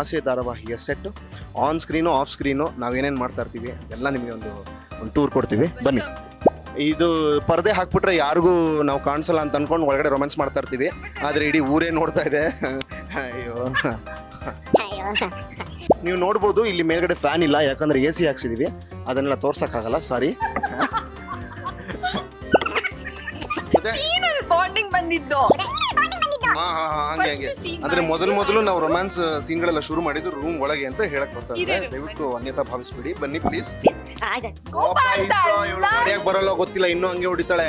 ಆಸೆ ಧಾರಾವಾಹಿಯ set on screen off screen ನಾವೇನೇನು ಮಾಡ್ತಾ ಇರ್ತೀವಿ ಎಲ್ಲ ನಿಮಗೆ ಒಂದು ಟೂರ್ ಕೊಡ್ತೀವಿ ಬನ್ನಿ. ಇದು ಪರದೆ ಹಾಕ್ಬಿಟ್ರೆ ಯಾರಿಗೂ ನಾವು ಕಾಣಿಸಲ್ಲ ಅಂತ ಅನ್ಕೊಂಡು ಒಳಗಡೆ ರೊಮ್ಯಾನ್ಸ್ ಮಾಡ್ತಾ ಇರ್ತೀವಿ, ಆದರೆ ಇಡೀ ಊರೇ ನೋಡ್ತಾ ಇದೆ. ಅಯ್ಯೋ, ನೀವು ನೋಡ್ಬೋದು ಇಲ್ಲಿ ಮೇಲ್ಗಡೆ ಫ್ಯಾನ್ ಇಲ್ಲ, ಯಾಕಂದ್ರೆ ಎ ಸಿ ಹಾಕ್ಸಿದೀವಿ, ಅದನ್ನೆಲ್ಲ ತೋರ್ಸಕ್ಕಾಗಲ್ಲ, ಸಾರಿ. ಬಾಂಡಿಂಗ್ ಬಂದಿದ್ದು ಹಂಗೆ ಅಂದ್ರೆ ಮೊದಲು ನಾವು ರೊಮ್ಯಾನ್ಸ್ ಸೀನ್ಗಳೆಲ್ಲ ಶುರು ಮಾಡಿದ್ದು ರೂಮ್ ಒಳಗೆ ಅಂತ ಹೇಳಕ್ ಬರ್ತಾ ಇದೆ. ದಯವಿಟ್ಟು ಅನ್ಯತಾ ಭಾವಿಸ್ಬಿಡಿ, ಬನ್ನಿ ಪ್ಲೀಸ್. ಹೊಡಿಯಕ್ ಬರಲ್ಲ ಗೊತ್ತಿಲ್ಲ, ಇನ್ನೂ ಹಂಗೆ ಹೊಡಿತಾಳೆ.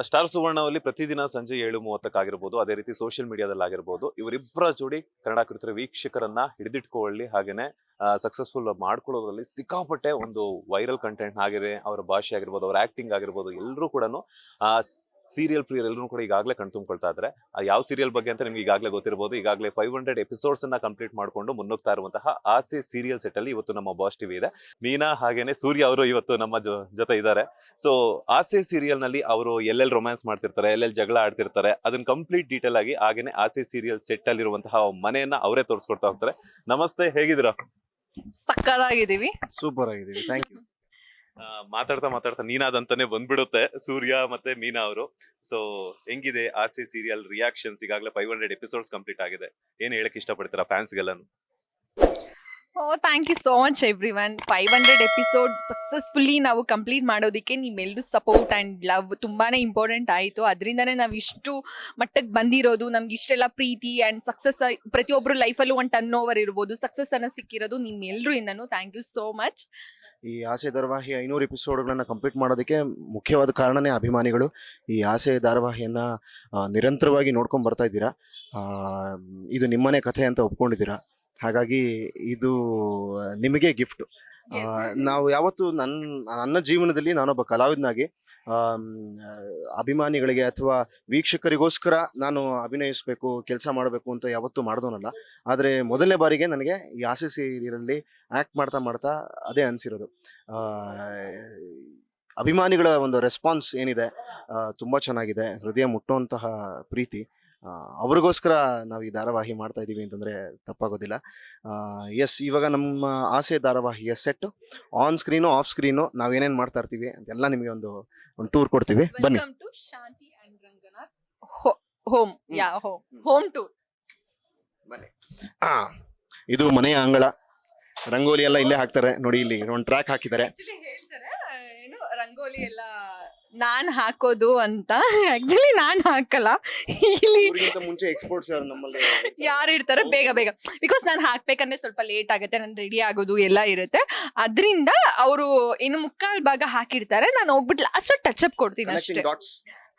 ಸ್ಟಾರ್ ಸುವರ್ಣದಲ್ಲಿ ಪ್ರತಿದಿನ ಸಂಜೆ 7:30 ಅದೇ ರೀತಿ ಸೋಷಿಯಲ್ ಮೀಡಿಯಾದಲ್ಲಿ ಆಗಿರ್ಬೋದು, ಇವರಿಬ್ಬರ ಜೋಡಿ ಕನ್ನಡ ಕೃತಿಯ ವೀಕ್ಷಕರನ್ನ ಹಿಡಿದಿಟ್ಕೊಳ್ಳಿ, ಹಾಗೇನೆ ಸಕ್ಸಸ್ಫುಲ್ ಮಾಡ್ಕೊಳ್ಳೋದ್ರಲ್ಲಿ ಸಿಕ್ಕಾಪಟ್ಟೆ ಒಂದು ವೈರಲ್ ಕಂಟೆಂಟ್ ಆಗಿದೆ. ಅವರ ಭಾಷೆ ಆಗಿರ್ಬೋದು, ಅವರ ಆಕ್ಟಿಂಗ್ ಆಗಿರ್ಬೋದು, ಎಲ್ಲರೂ ಕೂಡ ಸೀರಿಯಲ್ ಪ್ರಿಯರ್ ಎಲ್ಲರೂ ಕೂಡ ಈಗಾಗಲೇ ಕಣ್ತುಂಬ್ಕೊಳ್ತಾ ಇದ್ದಾರೆ. ಯಾವ ಸೀರಿಯಲ್ ಬಗ್ಗೆ ಅಂತ ನಿಮ್ಗೆ ಈಗಾಗಲೇ ಗೊತ್ತಿರಬಹುದು. ಈಗಾಗಲೇ 500 ಎಪಿಸೋಡ್ಸ್ ಅನ್ನ ಕಂಪ್ಲೀಟ್ ಮಾಡ್ಕೊಂಡು ಮುನ್ನುಗ್ತಾ ಇರುವಂತಹ ಆಸೆ ಸೀರಿಯಲ್ ಸೆಟ್ ಅಲ್ಲಿ ಇವತ್ತು ನಮ್ಮ ಬಾಸ್ ಟಿವಿ ಇದೆ. ಮೀನಾ ಹಾಗೇನೆ ಸೂರ್ಯ ಅವರು ಇವತ್ತು ನಮ್ಮ ಜೊತೆ ಇದ್ದಾರೆ. ಸೊ ಆಸೆ ಸೀರಿಯಲ್ ನಲ್ಲಿ ಅವರು ಎಲ್ಲೆಲ್ಲಿ ರೊಮ್ಯಾನ್ಸ್ ಮಾಡ್ತಿರ್ತಾರೆ, ಎಲ್ಲೆಲ್ಲಿ ಜಗಳ ಆಡ್ತಿರ್ತಾರೆ, ಅದನ್ನ ಕಂಪ್ಲೀಟ್ ಡೀಟೇಲ್ ಆಗಿ ಹಾಗೇನೆ ಆಸೆ ಸೀರಿಯಲ್ ಸೆಟ್ ಅಲ್ಲಿ ಇರುವಂತಹ ಮನೆಯನ್ನ ಅವರೇ ತೋರಿಸ್ಕೊಡ್ತಾ ಹೋಗ್ತಾರೆ. ನಮಸ್ತೆ, ಹೇಗಿದ್ದೀರಾ? ಸಕ್ಕದಾಗಿದ್ದೀವಿ, ಸೂಪರ್ ಆಗಿದ್ದೀವಿ, ಥ್ಯಾಂಕ್ ಯು. ಮಾತಾಡ್ತಾ ನೀನಾದಂತಾನೆ ಬಂದ್ಬಿಡುತ್ತೆ ಸೂರ್ಯ ಮತ್ತೆ ಮೀನಾ ಅವರು. ಸೊ ಹೆಂಗಿದೆ ಆಸೆ ಸೀರಿಯಲ್ ರಿಯಾಕ್ಷನ್ಸ್? ಈಗಾಗಲೇ 500 ಎಪಿಸೋಡ್ಸ್ ಕಂಪ್ಲೀಟ್ ಆಗಿದೆ, ಏನ್ ಹೇಳಕ್ ಇಷ್ಟಪಡ್ತೀರಾ ಫ್ಯಾನ್ಸ್ಗೆಲ್ಲನು? Thank you so much everyone. 500 episode successfully ನಾವು ಕಂಪ್ಲೀಟ್ ಮಾಡೋದಕ್ಕೆ ನಿಮ್ಮೆಲ್ಲರೂ ಸಪೋರ್ಟ್ ಆ್ಯಂಡ್ ಲವ್ ತುಂಬಾನೇ ಇಂಪಾರ್ಟೆಂಟ್ ಆಯಿತು. ಅದರಿಂದನೇ ನಾವು ಇಷ್ಟು ಮಟ್ಟಕ್ಕೆ ಬಂದಿರೋದು. ನಮ್ಗೆ ಇಷ್ಟೆಲ್ಲ ಪ್ರೀತಿ ಆ್ಯಂಡ್ ಸಕ್ಸಸ್ ಪ್ರತಿಯೊಬ್ಬರು ಲೈಫಲ್ಲೂ ಒಂದು ಟರ್ನ್ ಓವರ್ ಇರ್ಬೋದು, ಸಕ್ಸಸ್ ಅನ್ನು ಸಿಕ್ಕಿರೋದು ನಿಮ್ಮೆಲ್ಲರೂ ಇಂದನೂ. Thank you so much. ಈ ಆಸೆ ಧಾರಾವಾಹಿ 500 ಎಪಿಸೋಡ್ಗಳನ್ನ ಕಂಪ್ಲೀಟ್ ಮಾಡೋದಕ್ಕೆ ಮುಖ್ಯವಾದ ಕಾರಣನೇ ಅಭಿಮಾನಿಗಳು. ಈ ಆಸೆ ಧಾರಾವಾಹಿಯನ್ನ ನಿರಂತರವಾಗಿ ನೋಡ್ಕೊಂಡು ಬರ್ತಾ ಇದ್ದೀರಾ. ಇದು ನಿಮ್ಮನೆ ಕಥೆ ಅಂತ ಒಪ್ಕೊಂಡಿದ್ದೀರಾ, ಹಾಗಾಗಿ ಇದು ನಿಮಗೆ ಗಿಫ್ಟ್. ನಾವು ಯಾವತ್ತು ನನ್ನ ಜೀವನದಲ್ಲಿ ನಾನೊಬ್ಬ ಕಲಾವಿದನಾಗಿ ಅಭಿಮಾನಿಗಳಿಗೆ ಅಥವಾ ವೀಕ್ಷಕರಿಗೋಸ್ಕರ ನಾನು ಅಭಿನಯಿಸಬೇಕು, ಕೆಲಸ ಮಾಡಬೇಕು ಅಂತ ಯಾವತ್ತೂ ಮಾಡಿದವನಲ್ಲ. ಆದರೆ ಮೊದಲನೇ ಬಾರಿಗೆ ನನಗೆ ಈ ಆಸೆ ಸೀರಿಯಲಲ್ಲಿ ಆ್ಯಕ್ಟ್ ಮಾಡ್ತಾ ಅದೇ ಅನಿಸಿರೋದು. ಅಭಿಮಾನಿಗಳ ಒಂದು ರೆಸ್ಪಾನ್ಸ್ ಏನಿದೆ ತುಂಬ ಚೆನ್ನಾಗಿದೆ, ಹೃದಯ ಮುಟ್ಟುವಂತಹ ಪ್ರೀತಿ. ಅವ್ರಿಗೋಸ್ಕರ ನಾವು ಈ ಧಾರಾವಾಹಿ ಮಾಡ್ತಾ ಇದ್ದೀವಿ ಅಂತಂದರೆ ತಪ್ಪಾಗೋದಿಲ್ಲ. ಎಸ್, ಇವಾಗ ನಮ್ಮ ಆಸೆ ಧಾರಾವಾಹಿಯ set on screen off screen ನಾವೇನೇನು ಮಾಡ್ತಾ ಇರ್ತೀವಿ ಅಂತೆಲ್ಲ ನಿಮಗೆ ಒಂದು ಟೂರ್ ಕೊಡ್ತೀವಿ, ಬನ್ನಿ. Welcome to Shanti and Ranganath home. Yeah home tour. ಬನ್ನಿ. ಇದು ಮನೆಯ ಅಂಗಳ, ರಂಗೋಲಿ ಎಲ್ಲ ಇಲ್ಲೇ ಹಾಕ್ತಾರೆ ನೋಡಿ. ಇಲ್ಲಿ ಒಂದು ಟ್ರ್ಯಾಕ್ ಹಾಕಿದ್ದಾರೆ. ಆಕ್ಚುಲಿ ಹೇಳ್ತಾರೆ ಏನು ರಂಗೋಲಿ ಎಲ್ಲ ನಾನ್ ಹಾಕೋದು ಅಂತ. ಆಕ್ಚುಲಿ ನಾನ್ ಹಾಕಲ್ಲ, ಇಲ್ಲಿ ಮುಂಚೆ ಎಕ್ಸ್ಪೋರ್ಟ್ಸ್ ನಮ್ಮಲ್ಲಿ ಯಾರು ಇರ್ತಾರೆ ಬೇಗ ಬಿಕಾಸ್ ನಾನು ಹಾಕ್ಬೇಕಂದ್ರೆ ಸ್ವಲ್ಪ ಲೇಟ್ ಆಗುತ್ತೆ, ನಾನು ರೆಡಿ ಆಗೋದು ಎಲ್ಲ ಇರುತ್ತೆ. ಅದರಿಂದ ಅವರು ಇನ್ನು ಮುಕ್ಕಾಲ್ ಭಾಗ ಹಾಕಿರ್ತಾರೆ, ನಾನು ಹೋಗ್ಬಿಟ್ಟು ಲಾಸ್ಟ್ ಟಚ್ ಅಪ್ ಕೊಡ್ತೀನಿ ಅಷ್ಟೇ.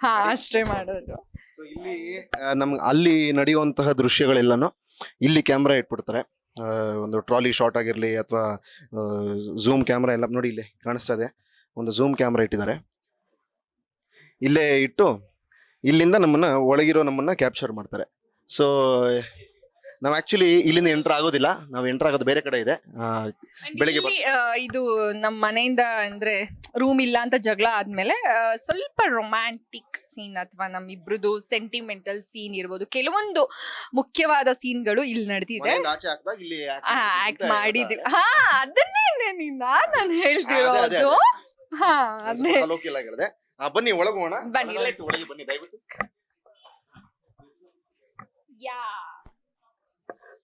ಹಾ, ಅಷ್ಟೇ ಮಾಡೋದು. ಇಲ್ಲಿ ನಮ್ಗೆ ಅಲ್ಲಿ ನಡೆಯುವಂತಹ ದೃಶ್ಯಗಳೆಲ್ಲನೂ ಇಲ್ಲಿ ಕ್ಯಾಮ್ರಾ ಇಟ್ಬಿಡ್ತಾರೆ. ಒಂದು ಟ್ರಾಲಿ ಶಾಟ್ ಆಗಿರಲಿ ಅಥವಾ ಝೂಮ್ ಕ್ಯಾಮ್ರಾ ಎಲ್ಲ ನೋಡಿ ಇಲ್ಲಿ ಕಾಣಿಸ್ತಾ ಇದೆ. ಒಂದು ಝೂಮ್ ಕ್ಯಾಮ್ರಾ ಇಟ್ಟಿದ್ದಾರೆ, ಇಲ್ಲೇ ಇಟ್ಟು ಇಲ್ಲಿಂದ ನಮ್ಮನ್ನ ಕ್ಯಾಪ್ಚರ್ ಮಾಡ್ತಾರೆ. ಸೊ ನಾವು ಆಕ್ಚುಲಿ ಇಲ್ಲಿಂದ ಎಂಟರ್ ಆಗೋದಿಲ್ಲ, ನಾವು ಎಂಟರ್ ಆಗೋದು ಬೇರೆ ಕಡೆ ಇದೆ. ಬೆಳಿಗ್ಗೆ ಇದು ನಮ್ಮ ಮನೆಯಿಂದ ಅಂದ್ರೆ ರೂಮ್ ಇಲ್ಲ ಅಂತ ಜಗಳ ಆದ್ಮೇಲೆ ಸ್ವಲ್ಪ ರೊಮ್ಯಾಂಟಿಕ್ ಸೀನ್ ಅಥವಾ ನಮ್ಮಿಬ್ರದ್ದು ಸೆಂಟಿಮೆಂಟಲ್ ಸೀನ್ ಇರ್ಬೋದು, ಕೆಲವೊಂದು ಮುಖ್ಯವಾದ ಸೀನ್ಗಳು ಇಲ್ಲಿ ನಡೆದಿದೆ. ಆಕ್ಟ್ ಮಾಡಿದ್ವಿ. ಹಾ, ಅದನ್ನೇ ನಾನು ಹೇಳ್ತಿರೋದು. ಹಾ, ಅದನ್ನೇ. ಬನ್ನಿ ಒಳಗೋಣ, ಬನ್ನಿ, ಒಳಗೆ ಬನ್ನಿ ದಯವಿಟ್ಟು.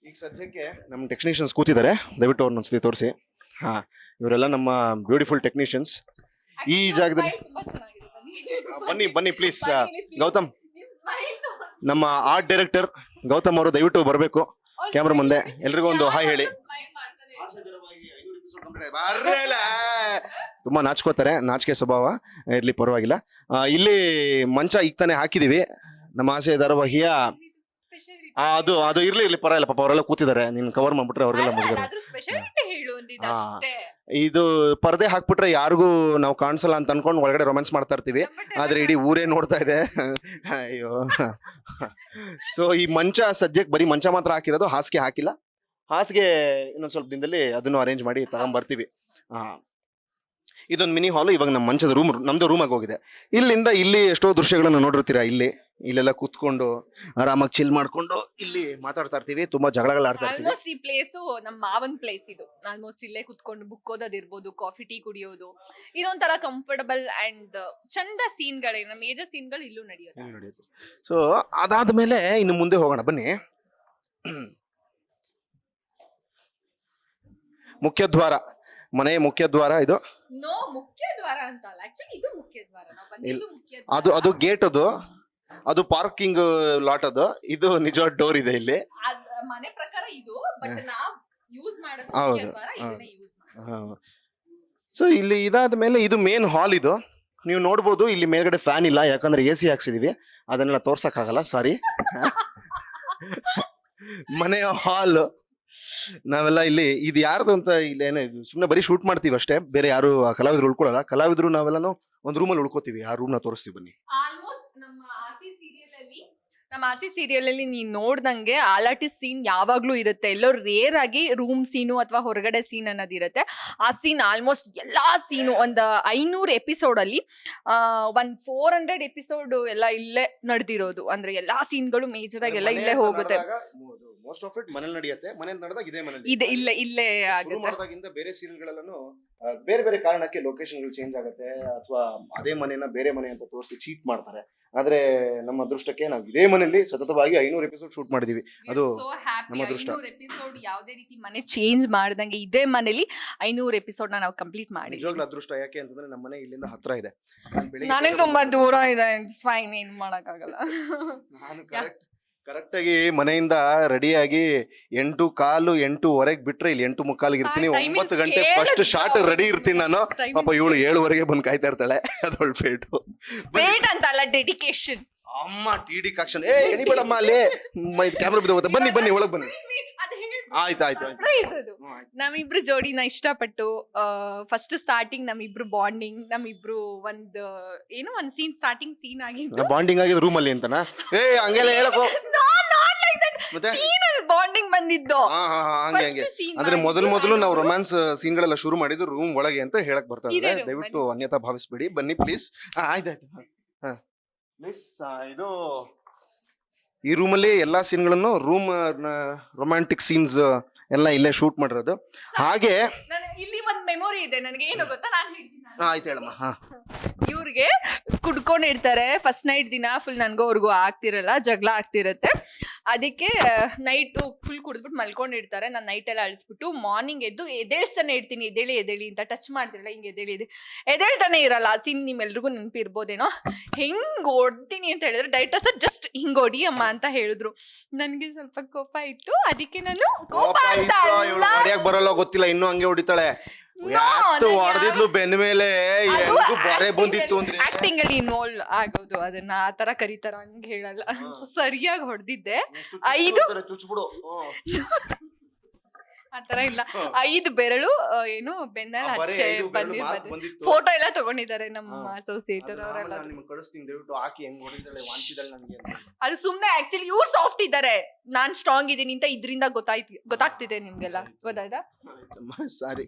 ಈಗ ಸದ್ಯಕ್ಕೆ ನಮ್ಮ ಟೆಕ್ನಿಷಿಯನ್ಸ್ ಕೂತಿದ್ದಾರೆ, ದಯವಿಟ್ಟು ಅವ್ರನ್ನ ಒಂದ್ಸತಿ ತೋರಿಸಿ. ಹಾ, ಇವರೆಲ್ಲ ನಮ್ಮ ಬ್ಯೂಟಿಫುಲ್ ಟೆಕ್ನಿಷಿಯನ್ಸ್ ಈ ಜಾಗದಲ್ಲಿ. ಬನ್ನಿ ಪ್ಲೀಸ್. ಗೌತಮ್, ನಮ್ಮ ಆರ್ಟ್ ಡೈರೆಕ್ಟರ್ ಗೌತಮ್ ಅವರು ದಯವಿಟ್ಟು ಬರಬೇಕು ಕ್ಯಾಮ್ರಾ ಮುಂದೆ. ಎಲ್ರಿಗೂ ಒಂದು ಹಾಯ್ ಹೇಳಿ. ತುಂಬಾ ನಾಚ್ಕೋತಾರೆ, ನಾಚಿಕೆ ಸ್ವಭಾವ, ಇರ್ಲಿ ಪರವಾಗಿಲ್ಲ. ಇಲ್ಲಿ ಮಂಚ ಈಗ ತಾನೇ ಹಾಕಿದೀವಿ ನಮ್ಮ ಆಸೆ ಧಾರಾವಾಹಿಯ. ಅದು ಇರ್ಲಿ ಪರವಾಗಿಲ್ಲ, ಪಾಪ ಅವರೆಲ್ಲ ಕೂತಿದ್ದಾರೆ, ನೀನ್ ಕವರ್ ಮಾಡ್ಬಿಟ್ರೆ ಅವ್ರಿಗೆಲ್ಲ ಮುಗಿದ್ರೆ. ಇದು ಪರದೆ ಹಾಕ್ಬಿಟ್ರೆ ಯಾರಿಗೂ ನಾವು ಕಾಣಿಸಲ್ಲ ಅಂತ ಅನ್ಕೊಂಡು ಒಳಗಡೆ ರೊಮ್ಯಾನ್ಸ್ ಮಾಡ್ತಾ ಇರ್ತೀವಿ, ಆದ್ರೆ ಇಡೀ ಊರೇ ನೋಡ್ತಾ ಇದೆ. ಅಯ್ಯೋ. ಸೊ ಈ ಮಂಚ ಸದ್ಯಕ್ಕೆ ಬರೀ ಮಂಚ ಮಾತ್ರ ಹಾಕಿರೋದು, ಹಾಸಿಗೆ ಹಾಕಿಲ್ಲ. ಹಾಸಿಗೆ ಇನ್ನೊಂದು ಸ್ವಲ್ಪ ದಿನದಲ್ಲಿ ಅದನ್ನು ಅರೇಂಜ್ ಮಾಡಿ ತಗೊಂಡ್ಬರ್ತೀವಿ. ಇದೊಂದು ಮಿನಿ ಹಾಲು. ಇವಾಗ ನಮ್ಮ ಮಂಚದ ನಮ್ದು ರೂಮಾಗಿ ಹೋಗಿದೆ. ಇಲ್ಲಿಂದ ಇಲ್ಲಿ ಎಷ್ಟೋ ದೃಶ್ಯಗಳನ್ನು ನೋಡಿರ್ತೀರಾ. ಇಲ್ಲೆಲ್ಲ ಕೂತ್ಕೊಂಡು ಆರಾಮಾಗಿ ಚಿಲ್ ಮಾಡ್ಕೊಂಡು ಇಲ್ಲಿ ಮಾತಾಡ್ತಾ ಇರ್ತೀವಿ. ತುಂಬಾ ಜಗಳಗಳಾಡ್ತಾ ಇರ್ತೀವಿ. ಆಲ್ಮೋಸ್ಟ್ ಈ ಪ್ಲೇಸು ನಮ್ಮ ಮಾವನ್ ಪ್ಲೇಸ್ ಇದು. ಆಲ್ಮೋಸ್ಟ್ ಇಲ್ಲೇ ಕುತ್ಕೊಂಡು ಬುಕ್ ಓದೋದಿರ್ಬೋದು, ಕಾಫಿ ಟೀ ಕುಡಿಯೋದು, ಇದೊಂಥರ ಕಂಫರ್ಟಬಲ್ ಅಂಡ್ ಚಂದ ಸೀನ್ಗಳೇ. ನಮ್ಮ ಮೇಜರ್ ಸೀನ್ಗಳು ಇಲ್ಲೂ ನಡೆಯೋದು. ಸೊ ಅದಾದ್ಮೇಲೆ ಇನ್ನು ಮುಂದೆ ಹೋಗೋಣ ಬನ್ನಿ. ಮುಖ್ಯದ್ವಾರ, ಮನೆಯ ಮುಖ್ಯದ್ವಾರ ಇದು. ನೋ, ಮುಖ್ಯ ದ್ವಾರ ಅಂತ ಅಲ್ಲ, ಆಕ್ಚುಲಿ ಇದು ಮುಖ್ಯ ದ್ವಾರ. ನಾವು ಬಂದಿದ್ದು ಮುಖ್ಯ ಅದು ಗೇಟ್, ಅದು ಪಾರ್ಕಿಂಗ್ ಲಾಟ್. ಇದು ನಿಜವಾದ ಡೋರ್ ಇದೆ ಇಲ್ಲಿ. ಮನೆ ಪ್ರಕಾರ ಇದು, ಬಟ್ ನಾವು ಯೂಸ್ ಮಾಡೋದು ಹೌದು. ಮುಖ್ಯ ದ್ವಾರ, ಇದನ್ನೇ ಯೂಸ್ ಮಾಡೋದು. ಸೊ ಇಲ್ಲಿ ಇದಾದ ಮೇಲೆ ಇದು ಮೇನ್ ಹಾಲ್. ಇದು ನೀವು ನೋಡ್ಬೋದು. ಇಲ್ಲಿ ಮೇಲ್ಗಡೆ ಫ್ಯಾನ್ ಇಲ್ಲ, ಯಾಕಂದ್ರೆ AC ಹಾಕ್ಸಿದೀವಿ. ಅದನ್ನೆಲ್ಲ ತೋರ್ಸಕ್ಕಾಗಲ್ಲ, ಸಾರಿ. ಮನೆಯ ಹಾಲ್ ನಾವೆಲ್ಲ ಇಲ್ಲಿ, ಇದು ಯಾರ್ದು ಅಂತ ಇಲ್ಲಿ ಏನೇ ಸುಮ್ಮನೆ ಬರೀ ಶೂಟ್ ಮಾಡ್ತೀವಿ ಅಷ್ಟೇ. ಬೇರೆ ಯಾರು ಕಲಾವಿದ್ರು ಉಳ್ಕೊಳ್ಳಲ್ಲ. ಕಲಾವಿದ್ರು ನಾವೆಲ್ಲಾನು ಒಂದು ರೂಮಲ್ಲಿ ಉಳ್ಕೋತೀವಿ. ಆ ರೂಮ್ನ ತೋರಿಸ್ತೀವಿ ಬನ್ನಿ. ಆಲ್ಮೋಸ್ಟ್ ನಮ್ಮ ಆಸಿ ಸೀರಿಯಲ್ ಅಲ್ಲಿ ನೀನ್ ನೋಡ್ದಂಗೆ ಆಲಾಟಿಸ್ ಸೀನ್ ಯಾವಾಗ್ಲೂ ಇರುತ್ತೆ. ಎಲ್ಲೋ ರೇರ್ ಆಗಿ ರೂಮ್ ಸೀನು ಅಥವಾ ಹೊರಗಡೆ ಸೀನ್ ಅನ್ನೋದಿರುತ್ತೆ. ಆ ಸೀನ್ ಆಲ್ಮೋಸ್ಟ್ ಎಲ್ಲಾ ಸೀನು ಒಂದು 500 ಎಪಿಸೋಡ್ ಅಲ್ಲಿ ಒಂದ್ 400 ಎಪಿಸೋಡ್ ಎಲ್ಲ ಇಲ್ಲೇ ನಡೆದಿರೋದು. ಅಂದ್ರೆ ಎಲ್ಲಾ ಸೀನ್ಗಳು ಮೇಜರ್ ಆಗಿ ಎಲ್ಲ ಇಲ್ಲೇ ಹೋಗುತ್ತೆ. ಮೋಸ್ಟ್ ಆಫ್ ಇಟ್ ಮನೇಲಿ ನಡೆಯುತ್ತೆ. ಮನೇಲಿ ನಡೆದಾಗ ಇದೇ ಮನೇಲಿ ಇದೆ, ಇಲ್ಲೇ ಆಗುತ್ತೆ. ಮಾಡಿದಾಗಿಂದ ಬೇರೆ ಸೀರಿಯಲ್ಗಳಲ್ಲೂ ಬೇರೆ ಬೇರೆ ಕಾರಣಕ್ಕೆ ಲೊಕೇಶನ್ಗಳು ಚೇಂಜ್ ಆಗುತ್ತೆ, ಅಥವಾ ಅದೇ ಮನೆನ ಬೇರೆ ಮನೆ ಅಂತ ತೋರಿಸಿ ಚೀಟ್ ಮಾಡ್ತಾರೆ. ಆದ್ರೆ ನಮ್ಮ ಅದೃಷ್ಟಕ್ಕೆ ನಾವು ಇದೇ ಮನೆಯಲ್ಲಿ ಸತತವಾಗಿ 500 ಎಪಿಸೋಡ್ ಶೂಟ್ ಮಾಡಿದೀವಿ. ಅದು ನಮ್ಮ ಅದೃಷ್ಟ. 500 ಎಪಿಸೋಡ್ ಯಾವುದೇ ರೀತಿ ಮನೆ ಚೇಂಜ್ ಮಾಡ್ದಂಗೆ ಇದೇ ಮನೇಲಿ 500 ಎಪಿಸೋಡ್ ನಾವು ಕಂಪ್ಲೀಟ್ ಮಾಡಿ. ನಿಜವಾಗ್ಲೂ ಅದೃಷ್ಟ. ಯಾಕೆ ಅಂತಂದ್ರೆ ನಮ್ಮ ಮನೆ ಇಲ್ಲಿಂದ ಹತ್ರ ಇದೆ. ನನಗೆ ತುಂಬಾ ದೂರ ಇದೆ. ಫೈನ್, ಏನ್ ಮಾಡಕ್ಕಾಗಲ್ಲ. ನಾನು ಕರೆಕ್ಟ್ ಆಗಿ ಮನೆಯಿಂದ ರೆಡಿಯಾಗಿ 8:15 8:00 ಬಿಟ್ರೆ ಇಲ್ಲಿ 8:45 ಇರ್ತೀನಿ. 9 ಗಂಟೆ ಫಸ್ಟ್ ಶಾರ್ಟ್ ರೆಡಿ ಇರ್ತೀನಿ ನಾನು. ಪಾಪ ಇವಳು 7:00 ಬಂದು ಕಾಯ್ತಾ ಇರ್ತಾಳೆ. ಅದೊಳ್ಳೆ ಫೇಟು. ವೇಟ್ ಅಂತ ಅಲ್ಲ, ಡೆಡಿಕೇಶನ್. ಅಮ್ಮ TD ಕಾಕ್ಷನ್. ಎಣಿಬೇಡಮ್ಮ, ಅಲ್ಲೇ ಕ್ಯಾಮ್ರಾ ಬಿದ್ದೋಗುತ್ತೆ. ಬನ್ನಿ ಒಳಗ್ ಬನ್ನಿ. ಆಯ್ತು. ನಮ್ಮಿಬ್ರು ಜೋಡಿನ ಇಷ್ಟಪಟ್ಟು ಫಸ್ಟ್ ಸ್ಟಾರ್ಟಿಂಗ್ ನಮ್ಮಿಬ್ರು ಬಾಂಡಿಂಗ್, ನಮ್ಮಿಬ್ರು ಒಂದ್ ಸೀನ್ ಸ್ಟಾರ್ಟಿಂಗ್ ಸೀನ್ ಆಗಿದ್ದು. ಬಾಂಡಿಂಗ್ ಆಗಿದ್ದು ರೂಮ್ ಅಲ್ಲಿ ಅಂತನಾ? ಹಂಗೆಲ್ಲ ಹೇಳಕೋ. ಬಾಂಡಿಂಗ್ ಬಂದಿದ್ದು ಹಂಗೆ ಅಂದ್ರೆ ಮೊದಲು ನಾವು ರೊಮ್ಯಾನ್ಸ್ ಸೀನ್ ಗಳೆಲ್ಲ ಶುರು ಮಾಡಿದ್ದು ರೂಮ್ ಒಳಗೆ ಅಂತ ಹೇಳಕ್ ಬರ್ತಾ ಇದೆ. ದಯವಿಟ್ಟು ಅನ್ಯತಾ ಭಾವಿಸ್ಬೇಡಿ. ಬನ್ನಿ ಪ್ಲೀಸ್. ಆಯ್ತಾಯ್ತು ಪ್ಲೀಸ್. ಇದು ಈ ರೂಮಲ್ಲಿ ಎಲ್ಲಾ ಸೀನ್ಗಳನ್ನು ರೊಮ್ಯಾಂಟಿಕ್ ಸೀನ್ಸ್ ಎಲ್ಲ ಇಲ್ಲೇ ಶೂಟ್ ಮಾಡಿರೋದು. ಹಾಗೆ ಇಲ್ಲಿ ಒಂದ್ ಮೆಮೊರಿ ಇದೆ ನನಗೆ. ಏನು ಗೊತ್ತಾ, ನಾನು ಹೇಳ್ತೀನಿ. ಆಯ್ತು ಹೇಳಮ್ಮ. ಇವ್ರಿಗೆ ಕುಡ್ಕೊಂಡಿರ್ತಾರೆ ಫಸ್ಟ್ ನೈಟ್ ದಿನ. ಫುಲ್ ನನ್ಗೂ ಅವ್ರಿಗೂ ಆಗ್ತಿರಲ್ಲ, ಜಗಳ ಆಗ್ತಿರತ್ತೆ. ಅದಕ್ಕೆ ನೈಟ್ ಫುಲ್ ಕುಡಿದ್ಬಿಟ್ಟು ಮಲ್ಕೊಂಡಿರ್ತಾರೆ. ನಾನು ನೈಟ್ ಎಲ್ಲ ಅಳಿಸ್ಬಿಟ್ಟು ಮಾರ್ನಿಂಗ್ ಎದ್ದು ಎದೇಳ್ತಾನೆ ಇರ್ತೀನಿ. ಎದೇಳಿ ಅಂತ ಟಚ್ ಮಾಡ್ತಿರಲ್ಲ, ಹಿಂಗೆ ಎದೇಳ್ತಾನೆ ಇರಲ್ಲ. ಆ ಸೀನ್ ನಿಮ್ಮೆಲ್ರಿಗೂ ನೆನಪಿರ್ಬೋದೇನೋ. ಹೆಂಗ್ ಹೊಡ್ತೀನಿ ಅಂತ ಹೇಳಿದ್ರೆ ಡೈರೆಕ್ಟರ್ ಸರ್ ಜಸ್ಟ್ ಹಿಂಗ್ ಹೊಡಿಯಮ್ಮ ಅಂತ ಹೇಳಿದ್ರು. ನನ್ಗೆ ಸ್ವಲ್ಪ ಕೋಪ ಇತ್ತು. ಅದಕ್ಕೆ ನಾನು ಕೋಪ ಅಂತ ಬರಲ್ಲ ಗೊತ್ತಿಲ್ಲ, ಇನ್ನೂ ಹಂಗೆ ಹೊಡಿತಾಳೆ. ಹೊಡೆದಿದ್ಲು ಬೆನ್ನ ಮೇಲೆ. ಬಾರೆ ಬಂದಿತ್ತು ಅಂದ್ರೆ ಆಕ್ಟಿಂಗ್ ಅಲ್ಲಿ ಇನ್ವಾಲ್ವ್ ಆಗೋದು, ಅದನ್ನ ಆತರ ಕರೀತಾರ, ಹಂಗ ಹೇಳಲ್ಲ. ಸರಿಯಾಗಿ ಹೊಡೆದಿದ್ದೆ. 5 ಆತರ ಇಲ್ಲ, 5 ಬೆರಳು ಏನು ಬೆನ್ನಲ್ಲಿ ಹಚ್ಚೆ ಬಂದಿದ್ದು. ಫೋಟೋ ಎಲ್ಲ ತಗೊಂಡಿದ್ದಾರೆ ನಮ್ಮ ಅಸೋಸಿಯೇಟರ್ ಅವರೆಲ್ಲ. ಅದು ಸುಮ್ನೆ ಆಕ್ಚುಲಿ ಇವ್ರು ಸಾಫ್ಟ್ ಇದ್ದಾರೆ, ನಾನ್ ಸ್ಟ್ರಾಂಗ್ ಇದೀನಿ ಅಂತ ಇದ್ರಿಂದ ಗೊತ್ತಾಗ್ತಿದೆ ನಿಮ್ಗೆಲ್ಲ. ಗೊತ್ತಾಯ್ತಾ? ಸಾರಿ.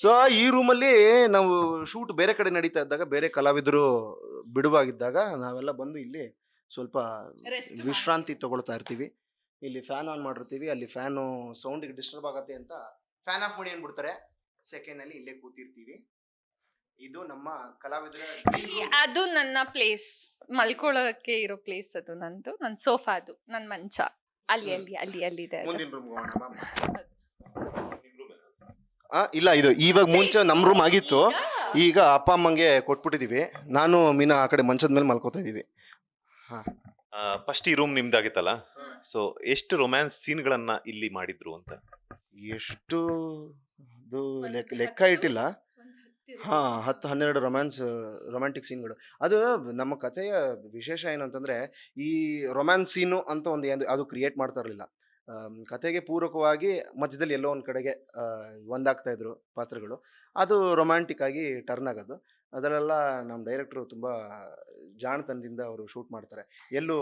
ಸೊ ಈ ರೂಮಲ್ಲಿ ನಾವು ಶೂಟ್ ಬೇರೆ ಕಡೆ ನಡೀತಾ ಇದ್ದಾಗ, ಬೇರೆ ಕಲಾವಿದರು ಬಿಡುವಾಗಿದ್ದಾಗ ನಾವೆಲ್ಲ ಬಂದು ಇಲ್ಲಿ ಸ್ವಲ್ಪ ವಿಶ್ರಾಂತಿ ತಗೊಳ್ತಾ ಇರ್ತೀವಿ. ಇಲ್ಲಿ ಫ್ಯಾನ್ ಆನ್ ಮಾಡಿರ್ತೀವಿ. ಅಲ್ಲಿ ಫ್ಯಾನು ಸೌಂಡಿಗೆ ಡಿಸ್ಟರ್ಬ್ ಆಗತ್ತೆ ಅಂತ ಫ್ಯಾನ್ ಆಫ್ ಮಾಡಿ ಅನ್ಬಿಡ್ತಾರೆ. ಸೆಕೆಂಡ್ ಅಲ್ಲಿ ಇಲ್ಲೇ ಕೂತಿರ್ತೀವಿ. ಇದು ನಮ್ಮ ಕಲಾವಿದರ. ಅದು ನನ್ನ ಪ್ಲೇಸ್, ಮಲ್ಕೊಳ್ಳೋಕೆ ಇರೋ ಪ್ಲೇಸ್. ಅದು ನಂದು, ನನ್ನ ಸೋಫಾ, ಅದು ನನ್ನ ಮಂಚ. ಅಲ್ಲಿದೆ. ಮುಂದಿನ ರೂಮ್ ಇಲ್ಲ, ಇದು ಇವಾಗ ಮುಂಚೆ ನಮ್ಮ ರೂಮ್ ಆಗಿತ್ತು. ಈಗ ಅಪ್ಪ ಅಮ್ಮಂಗೆ ಕೊಟ್ಬಿಟ್ಟಿದೀವಿ. ನಾನು ಮೀನಾ ಆ ಕಡೆ ಮಂಚದ ಮೇಲೆ ಮಲ್ಕೋತಾ ಇದೀವಿ. ಫಸ್ಟ್ ಈ ರೂಮ್ ನಿಮ್ದಾಗಿತ್ತಲ್ಲ, ಸೊ ಎಷ್ಟು ರೊಮ್ಯಾನ್ಸ್ ಸೀನ್ಗಳನ್ನ ಇಲ್ಲಿ ಮಾಡಿದ್ರು ಅಂತ? ಎಷ್ಟು ಲೆಕ್ಕ ಇಟ್ಟಿಲ್ಲ. 10-12 ರೊಮ್ಯಾಂಟಿಕ್ ಸೀನ್ಗಳು. ಅದು ನಮ್ಮ ಕಥೆಯ ವಿಶೇಷ ಏನು ಅಂತಂದ್ರೆ, ಈ ರೊಮ್ಯಾನ್ಸ್ ಸೀನು ಅಂತ ಅದು ಕ್ರಿಯೇಟ್ ಮಾಡ್ತಾ ಇರಲಿಲ್ಲ. ಕಥೆಗೆ ಪೂರಕವಾಗಿ ಮಧ್ಯದಲ್ಲಿ ಎಲ್ಲೋ ಒಂದ್ ಕಡೆಗೆ ಒಂದಾಗ್ತಾ ಇದ್ರು ಪಾತ್ರಗಳು. ಅದು ರೊಮ್ಯಾಂಟಿಕ್ ಆಗಿ ಟರ್ನ್ ಆಗೋದು. ಅದರಲ್ಲ ನಮ್ಮ ಡೈರೆಕ್ಟ್ರು ತುಂಬಾ ಜಾಣತನದಿಂದ ಅವರು ಶೂಟ್ ಮಾಡ್ತಾರೆ. ಎಲ್ಲೂ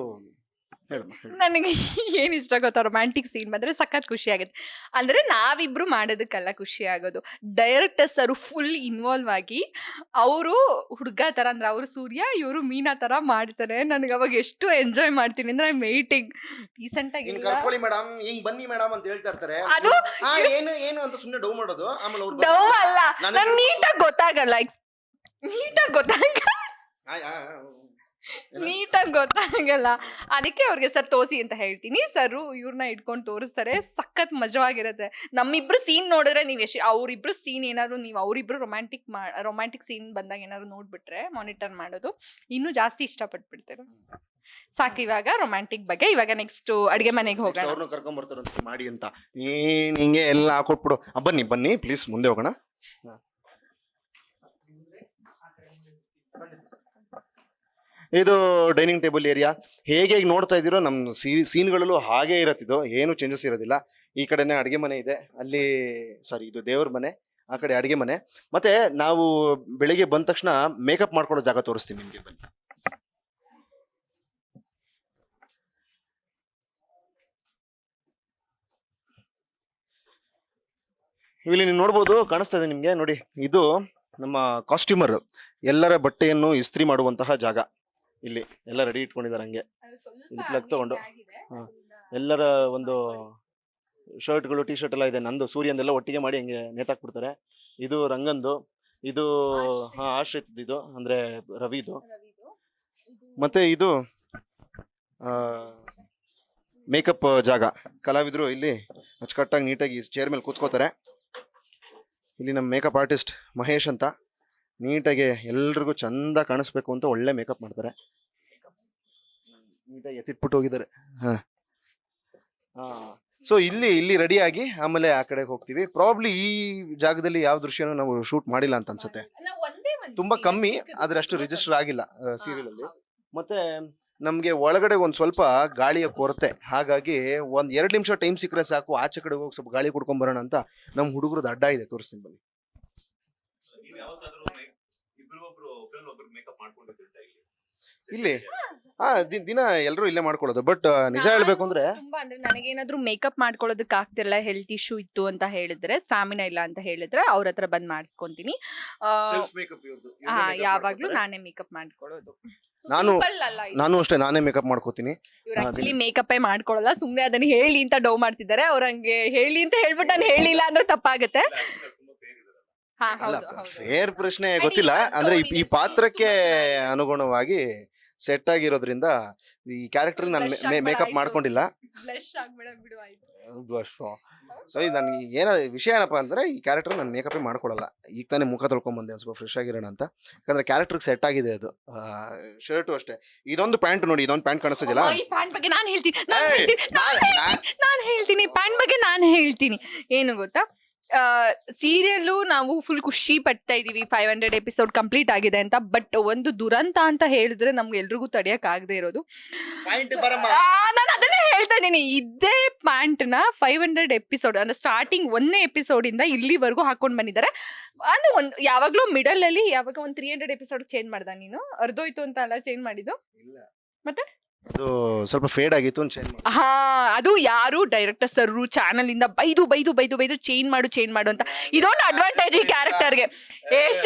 ಹೇಳಮ್ಮ ಹೇಳು. ನನಗೆ ಏನ್ ಇಷ್ಟ ಗೊತ್ತಾ, ರೊಮ್ಯಾಂಟಿಕ್ ಸೀನ್ ಬಂದ್ರೆ ಸಖತ್ ಖುಷಿ ಆಗುತ್ತೆ. ಅಂದ್ರೆ ನಾವಿಬ್ರು ಮಾಡೋದಕ್ಕಲ್ಲ ಖುಷಿ ಆಗೋದು, ಡೈರೆಕ್ಟರ್ಸ್ ಅವರು ಫುಲ್ ಇನ್ವಾಲ್ವ್ ಆಗಿ ಅವರು ಹುಡುಗ ತರ ಅಂದ್ರೆ ಅವರು ಸೂರ್ಯ ಇವರು ಮೀನಾ ತರ ಮಾಡ್ತಾರೆ. ನನಗೆ ಅವಾಗ ಎಷ್ಟು ಎಂಜಾಯ್ ಮಾಡ್ತೀನಿ ಅಂದ್ರೆ ಮೀಟಿಂಗ್ ರೀಸೆಂಟ್ ಆಗಿ ಹಿಂಗ್ ಕರ್ಕೊಳ್ಳಿ ಮೇಡಮ್, ಹಿಂಗ್ ಬನ್ನಿ ಮೇಡಮ್ ಅಂತ ಹೇಳ್ತಾ ಇರ್ತಾರೆ. ಅದು ಏನು ಏನು ಅಂತ ಸುಮ್ಮನೆ ಡೌ ಮಾಡೋದು. ಆಮೇಲೆ ಅವ್ರು ಡವ್ ಅಲ್ಲ, ನನಗೆ ನನ್ ನೀಟಾಗಿ ಗೊತ್ತಾಗಲ್ಲ, ನೀಟಾಗಿ ಗೊತ್ತಾಗಲ್ಲ. ಅದಕ್ಕೆ ಅವ್ರಿಗೆ ಸರ್ ತೋರಿಸಿ ಅಂತ ಹೇಳ್ತೀನಿ. ಸರ್ ಇವ್ರನ್ನ ಇಟ್ಕೊಂಡು ತೋರಿಸ್ತಾರೆ, ಸಖತ್ ಮಜವಾಗಿರುತ್ತೆ. ನಮ್ಮಿಬ್ರು ಸೀನ್ ನೋಡಿದ್ರೆ ನೀವು ಅವ್ರಿಬ್ರು ಸೀನ್ ಏನಾದ್ರು ನೀವು ಅವರಿಬ್ರು ರೊಮ್ಯಾಂಟಿಕ್ ಸೀನ್ ಬಂದಾಗ ಏನಾದ್ರು ನೋಡ್ಬಿಟ್ರೆ ಮಾನಿಟರ್ ಮಾಡೋದು ಇನ್ನೂ ಜಾಸ್ತಿ ಇಷ್ಟಪಟ್ಬಿಡ್ತಾರೆ. ಸಾಕು ಇವಾಗ ರೊಮ್ಯಾಂಟಿಕ್ ಬಗ್ಗೆ. ಇವಾಗ ನೆಕ್ಸ್ಟ್ ಅಡಿಗೆ ಮನೆಗೆ ಹೋಗೋಣ. ಅವ್ರನ್ನ ಕರ್ಕೊಂಡ್ ಬರ್ತಾರೆ ಅನ್ಸುತ್ತೆ ಮಾಡಿ ಅಂತ. ನೀನ್ ಹಿಂಗೆ ಎಲ್ಲ ಹಾಕೊಟ್ಬಿಡು. ಬನ್ನಿ ಬನ್ನಿ ಪ್ಲೀಸ್ ಮುಂದೆ ಹೋಗೋಣ. ಇದು ಡೈನಿಂಗ್ ಟೇಬಲ್ ಏರಿಯಾ. ಹೇಗೆ ನೋಡ್ತಾ ಇದ್ದೀರೋ ನಮ್ಮ ಸೀನ್ಗಳಲ್ಲೂ ಹಾಗೆ ಇರತ್ತಿದ್ದು, ಏನು ಚೇಂಜಸ್ ಇರೋದಿಲ್ಲ. ಈ ಕಡೆನೇ ಅಡುಗೆ ಮನೆ ಇದೆ, ಅಲ್ಲಿ ಸಾರಿ ಇದು ದೇವ್ರ ಮನೆ, ಆ ಕಡೆ ಅಡುಗೆ ಮನೆ. ಮತ್ತೆ ನಾವು ಬೆಳಿಗ್ಗೆ ಬಂದ ತಕ್ಷಣ ಮೇಕಪ್ ಮಾಡ್ಕೊಳ್ಳೋ ಜಾಗ ತೋರಿಸ್ತೀನಿ ನಿಮ್ಗೆ, ಬನ್ನಿ. ಇಲ್ಲಿ ನೀವು ನೋಡ್ಬೋದು, ಕಾಣಿಸ್ತಾ ಇದೆ ನಿಮ್ಗೆ ನೋಡಿ, ಇದು ನಮ್ಮ ಕಾಸ್ಟ್ಯೂಮರ್ ಎಲ್ಲರ ಬಟ್ಟೆಯನ್ನು ಇಸ್ತ್ರಿ ಮಾಡುವಂತಹ ಜಾಗ. ಇಲ್ಲಿ ಎಲ್ಲ ರೆಡಿ ಇಟ್ಕೊಂಡಿದ್ದಾರೆ ಹಂಗೆ. ಇಲ್ಲಿ ಪ್ಲಗ್ ತಗೊಂಡು ಎಲ್ಲರ ಒಂದು ಶರ್ಟ್ಗಳು ಟಿ ಶರ್ಟ್ ಎಲ್ಲ ಇದೆ, ನಂದು ಸೂರ್ಯಂದೆಲ್ಲ ಒಟ್ಟಿಗೆ ಮಾಡಿ ಹಂಗೆ ನೇತಾಕ್ಬಿಡ್ತಾರೆ. ಇದು ರಂಗಂದು, ಇದು ಆಶ್ರಿತ್, ಇದು ಅಂದ್ರೆ ರವಿದು. ಮತ್ತೆ ಇದು ಮೇಕಪ್ ಜಾಗ. ಕಲಾವಿದರು ಇಲ್ಲಿ ಅಚ್ಚುಕಟ್ಟಾಗಿ ನೀಟಾಗಿ ಚೇರ್ ಮೇಲೆ ಕೂತ್ಕೋತಾರೆ. ಇಲ್ಲಿ ನಮ್ಮ ಮೇಕಪ್ ಆರ್ಟಿಸ್ಟ್ ಮಹೇಶ್ ಅಂತ, ನೀಟಾಗಿ ಎಲ್ರಿಗೂ ಚಂದ ಕಾಣಿಸ್ಬೇಕು ಅಂತ ಒಳ್ಳೆ ಮೇಕಪ್ ಮಾಡ್ತಾರೆ. ನೀಟಾಗಿ ಎತ್ತಿಟ್ಬಿಟ್ಟು ಹೋಗಿದ್ದಾರೆ. ಸೊ ಇಲ್ಲಿ ರೆಡಿಯಾಗಿ ಆಮೇಲೆ ಆ ಕಡೆಗೆ ಹೋಗ್ತೀವಿ. ಪ್ರಾಬ್ಲಿ ಈ ಜಾಗದಲ್ಲಿ ಯಾವ ದೃಶ್ಯನೂ ನಾವು ಶೂಟ್ ಮಾಡಿಲ್ಲ ಅಂತ ಅನ್ಸುತ್ತೆ, ತುಂಬಾ ಕಮ್ಮಿ, ಆದ್ರೆ ಅಷ್ಟು ರಿಜಿಸ್ಟರ್ ಆಗಿಲ್ಲ ಸೀರಿಯಲ್ ಅಲ್ಲಿ. ಮತ್ತೆ ನಮ್ಗೆ ಒಳಗಡೆ ಒಂದ್ ಸ್ವಲ್ಪ ಗಾಳಿಯ ಕೊರತೆ, ಹಾಗಾಗಿ ಒಂದ್ 2 ನಿಮಿಷ ಟೈಮ್ ಸಿಕ್ಕರೆ ಸಾಕು, ಆಚೆ ಕಡೆ ಹೋಗಿ ಸ್ವಲ್ಪ ಗಾಳಿ ಕುಡ್ಕೊಂಡ್ ಬರೋಣ ಅಂತ ನಮ್ ಹುಡುಗರದ್ದು ಅಡ್ಡ ಇದೆ, ತೋರಿಸ್ತೀನಿ ಬನ್ನಿ. ಇಲ್ಲಿ ದಿನ ಎಲ್ಲರೂ ಇಲ್ಲೇ ಮಾಡ್ಕೊಳ್ಳೋದು. ಬಟ್ ನಿಜ ಹೇಳ್ಬೇಕು ಅಂದ್ರೆ ತುಂಬಾ ಅಂದ್ರೆ ನನಗೇನಾದ್ರೂ ಮೇಕಪ್ ಮಾಡ್ಕೊಳ್ಳೋದಕ್ಕೆ ಆಗ್ತಿರಲ್ಲ, ಹೆಲ್ತ್ ಇಶ್ಯೂ ಇತ್ತು ಅಂತ ಹೇಳಿದ್ರೆ, ಸ್ಟಾಮಿನಾ ಇಲ್ಲ ಅಂತ ಹೇಳಿದ್ರೆ ಅವ್ರ ಹತ್ರ ಬಂದ್ ಮಾಡಿಸ್ಕೊಂತೀನಿ. ಯಾವಾಗ್ಲೂ ನಾನೇ ಮೇಕಪ್ ಮಾಡ್ಕೊಳ್ಳೋದು. ನಾನು ಅಷ್ಟೇ, ನಾನೇ ಮೇಕಪ್ ಮಾಡ್ಕೋತೀನಿ. ಇವ್ರು ಆಕ್ಚುಲಿ ಮೇಕಪ್ ಮಾಡ್ಕೊಳ್ಳಲ್ಲ, ಸುಮ್ನೆ ಅದನ್ನ ಹೇಳಿ ಅಂತ ಡೌ ಮಾಡ್ತಿದ್ದಾರೆ. ಅವ್ರ ಹಂಗೆ ಹೇಳಿ ಅಂತ ಹೇಳ್ಬಿಟ್ಟು ನಾನು ಹೇಳಿಲ್ಲ ಅಂದ್ರೆ ತಪ್ಪಾಗತ್ತೆ. ಫೇರ್ ಪ್ರಶ್ನೆ ಗೊತ್ತಿಲ್ಲ ಅಂದ್ರೆ ಈ ಪಾತ್ರಕ್ಕೆ ಅನುಗುಣವಾಗಿ ಸೆಟ್ ಆಗಿರೋದ್ರಿಂದ ಈ ಕ್ಯಾರೆಕ್ಟರ್ ನಾನು ಮೇಕಪ್ ಮಾಡ್ಕೊಂಡಿಲ್ಲ. ಸೊ ಇದು ನನ್ಗೆ ವಿಷಯ ಏನಪ್ಪಾ ಅಂದ್ರೆ, ಈ ಕ್ಯಾರೆಕ್ಟರ್ ನಾನು ಮೇಕಪ್ ಮಾಡ್ಕೊಳಲ್ಲ. ಈಗ ತಾನೇ ಮುಖ ತೊಳ್ಕೊಂಡ್ ಬಂದೆ ಸ್ವಲ್ಪ ಫ್ರೆಶ್ ಆಗಿರೋಣ ಅಂತ, ಯಾಕಂದ್ರೆ ಕ್ಯಾರೆಕ್ಟರ್ ಸೆಟ್ ಆಗಿದೆ. ಅದು ಶರ್ಟು ಅಷ್ಟೇ. ಇದೊಂದು ಪ್ಯಾಂಟ್ ನೋಡಿ, ಇದೊಂದು ಪ್ಯಾಂಟ್ ಕಾಣಿಸ್ತಿಲ್ಲ. ಈ ಪ್ಯಾಂಟ್ ಬಗ್ಗೆ ನಾನು ಹೇಳ್ತೀನಿ ಪ್ಯಾಂಟ್ ಬಗ್ಗೆ ನಾನು ಹೇಳ್ತೀನಿ. ಏನು ಗೊತ್ತಾ, ಸೀರಿಯಲ್ಲು ನಾವು ಫುಲ್ ಖುಷಿ ಪಡ್ತಾ ಇದೀವಿ, 500 ಎಪಿಸೋಡ್ ಕಂಪ್ಲೀಟ್ ಆಗಿದೆ ಅಂತ. ಬಟ್ ಒಂದು ದುರಂತ ಅಂತ ಹೇಳಿದ್ರೆ ನಮ್ಗೆ ಎಲ್ರಿಗೂ ತಡೆಯಕ್ ಆಗದೆ ಇರೋದು, ನಾನು ಅದನ್ನೇ ಹೇಳ್ತಾ ಇದ್ದೀನಿ. ಇದೇ ಪ್ಯಾಂಟ್ ನ 500 ಎಪಿಸೋಡ್ ಅಂದ್ರೆ ಸ್ಟಾರ್ಟಿಂಗ್ 1ನೇ ಎಪಿಸೋಡ್ ಇಂದ ಇಲ್ಲಿವರೆಗೂ ಹಾಕೊಂಡ್ ಬಂದಿದ್ದಾರೆ. ಅಂದ್ರೆ ಯಾವಾಗ್ಲೂ ಮಿಡಲ್ ಅಲ್ಲಿ ಯಾವಾಗ ಒಂದು 300 ಎಪಿಸೋಡ್ ಚೇಂಜ್ ಮಾಡ್ದ ನೀನು? ಅರ್ಧೋಯ್ತು ಅಂತ ಅಲ್ಲ ಚೇಂಜ್ ಮಾಡಿದ್ದು, ಮತ್ತೆ ಅದು ಸ್ವಲ್ಪ ಫೇಡ್ ಆಗಿತ್ತು ಅಂತ ಚೇಂಜ್ ಮಾಡಿ. ಅದು ಯಾರು ಡೈರೆಕ್ಟರ್ ಸರ್ ಚಾನಲ್ ಇಂದ ಬೈದು ಚೇಂಜ್ ಮಾಡು ಅಂತ. ಇದೊಂದು ಅಡ್ವಾಂಟೇಜ್ ಈ ಕ್ಯಾರೆಕ್ಟರ್ಗೆ.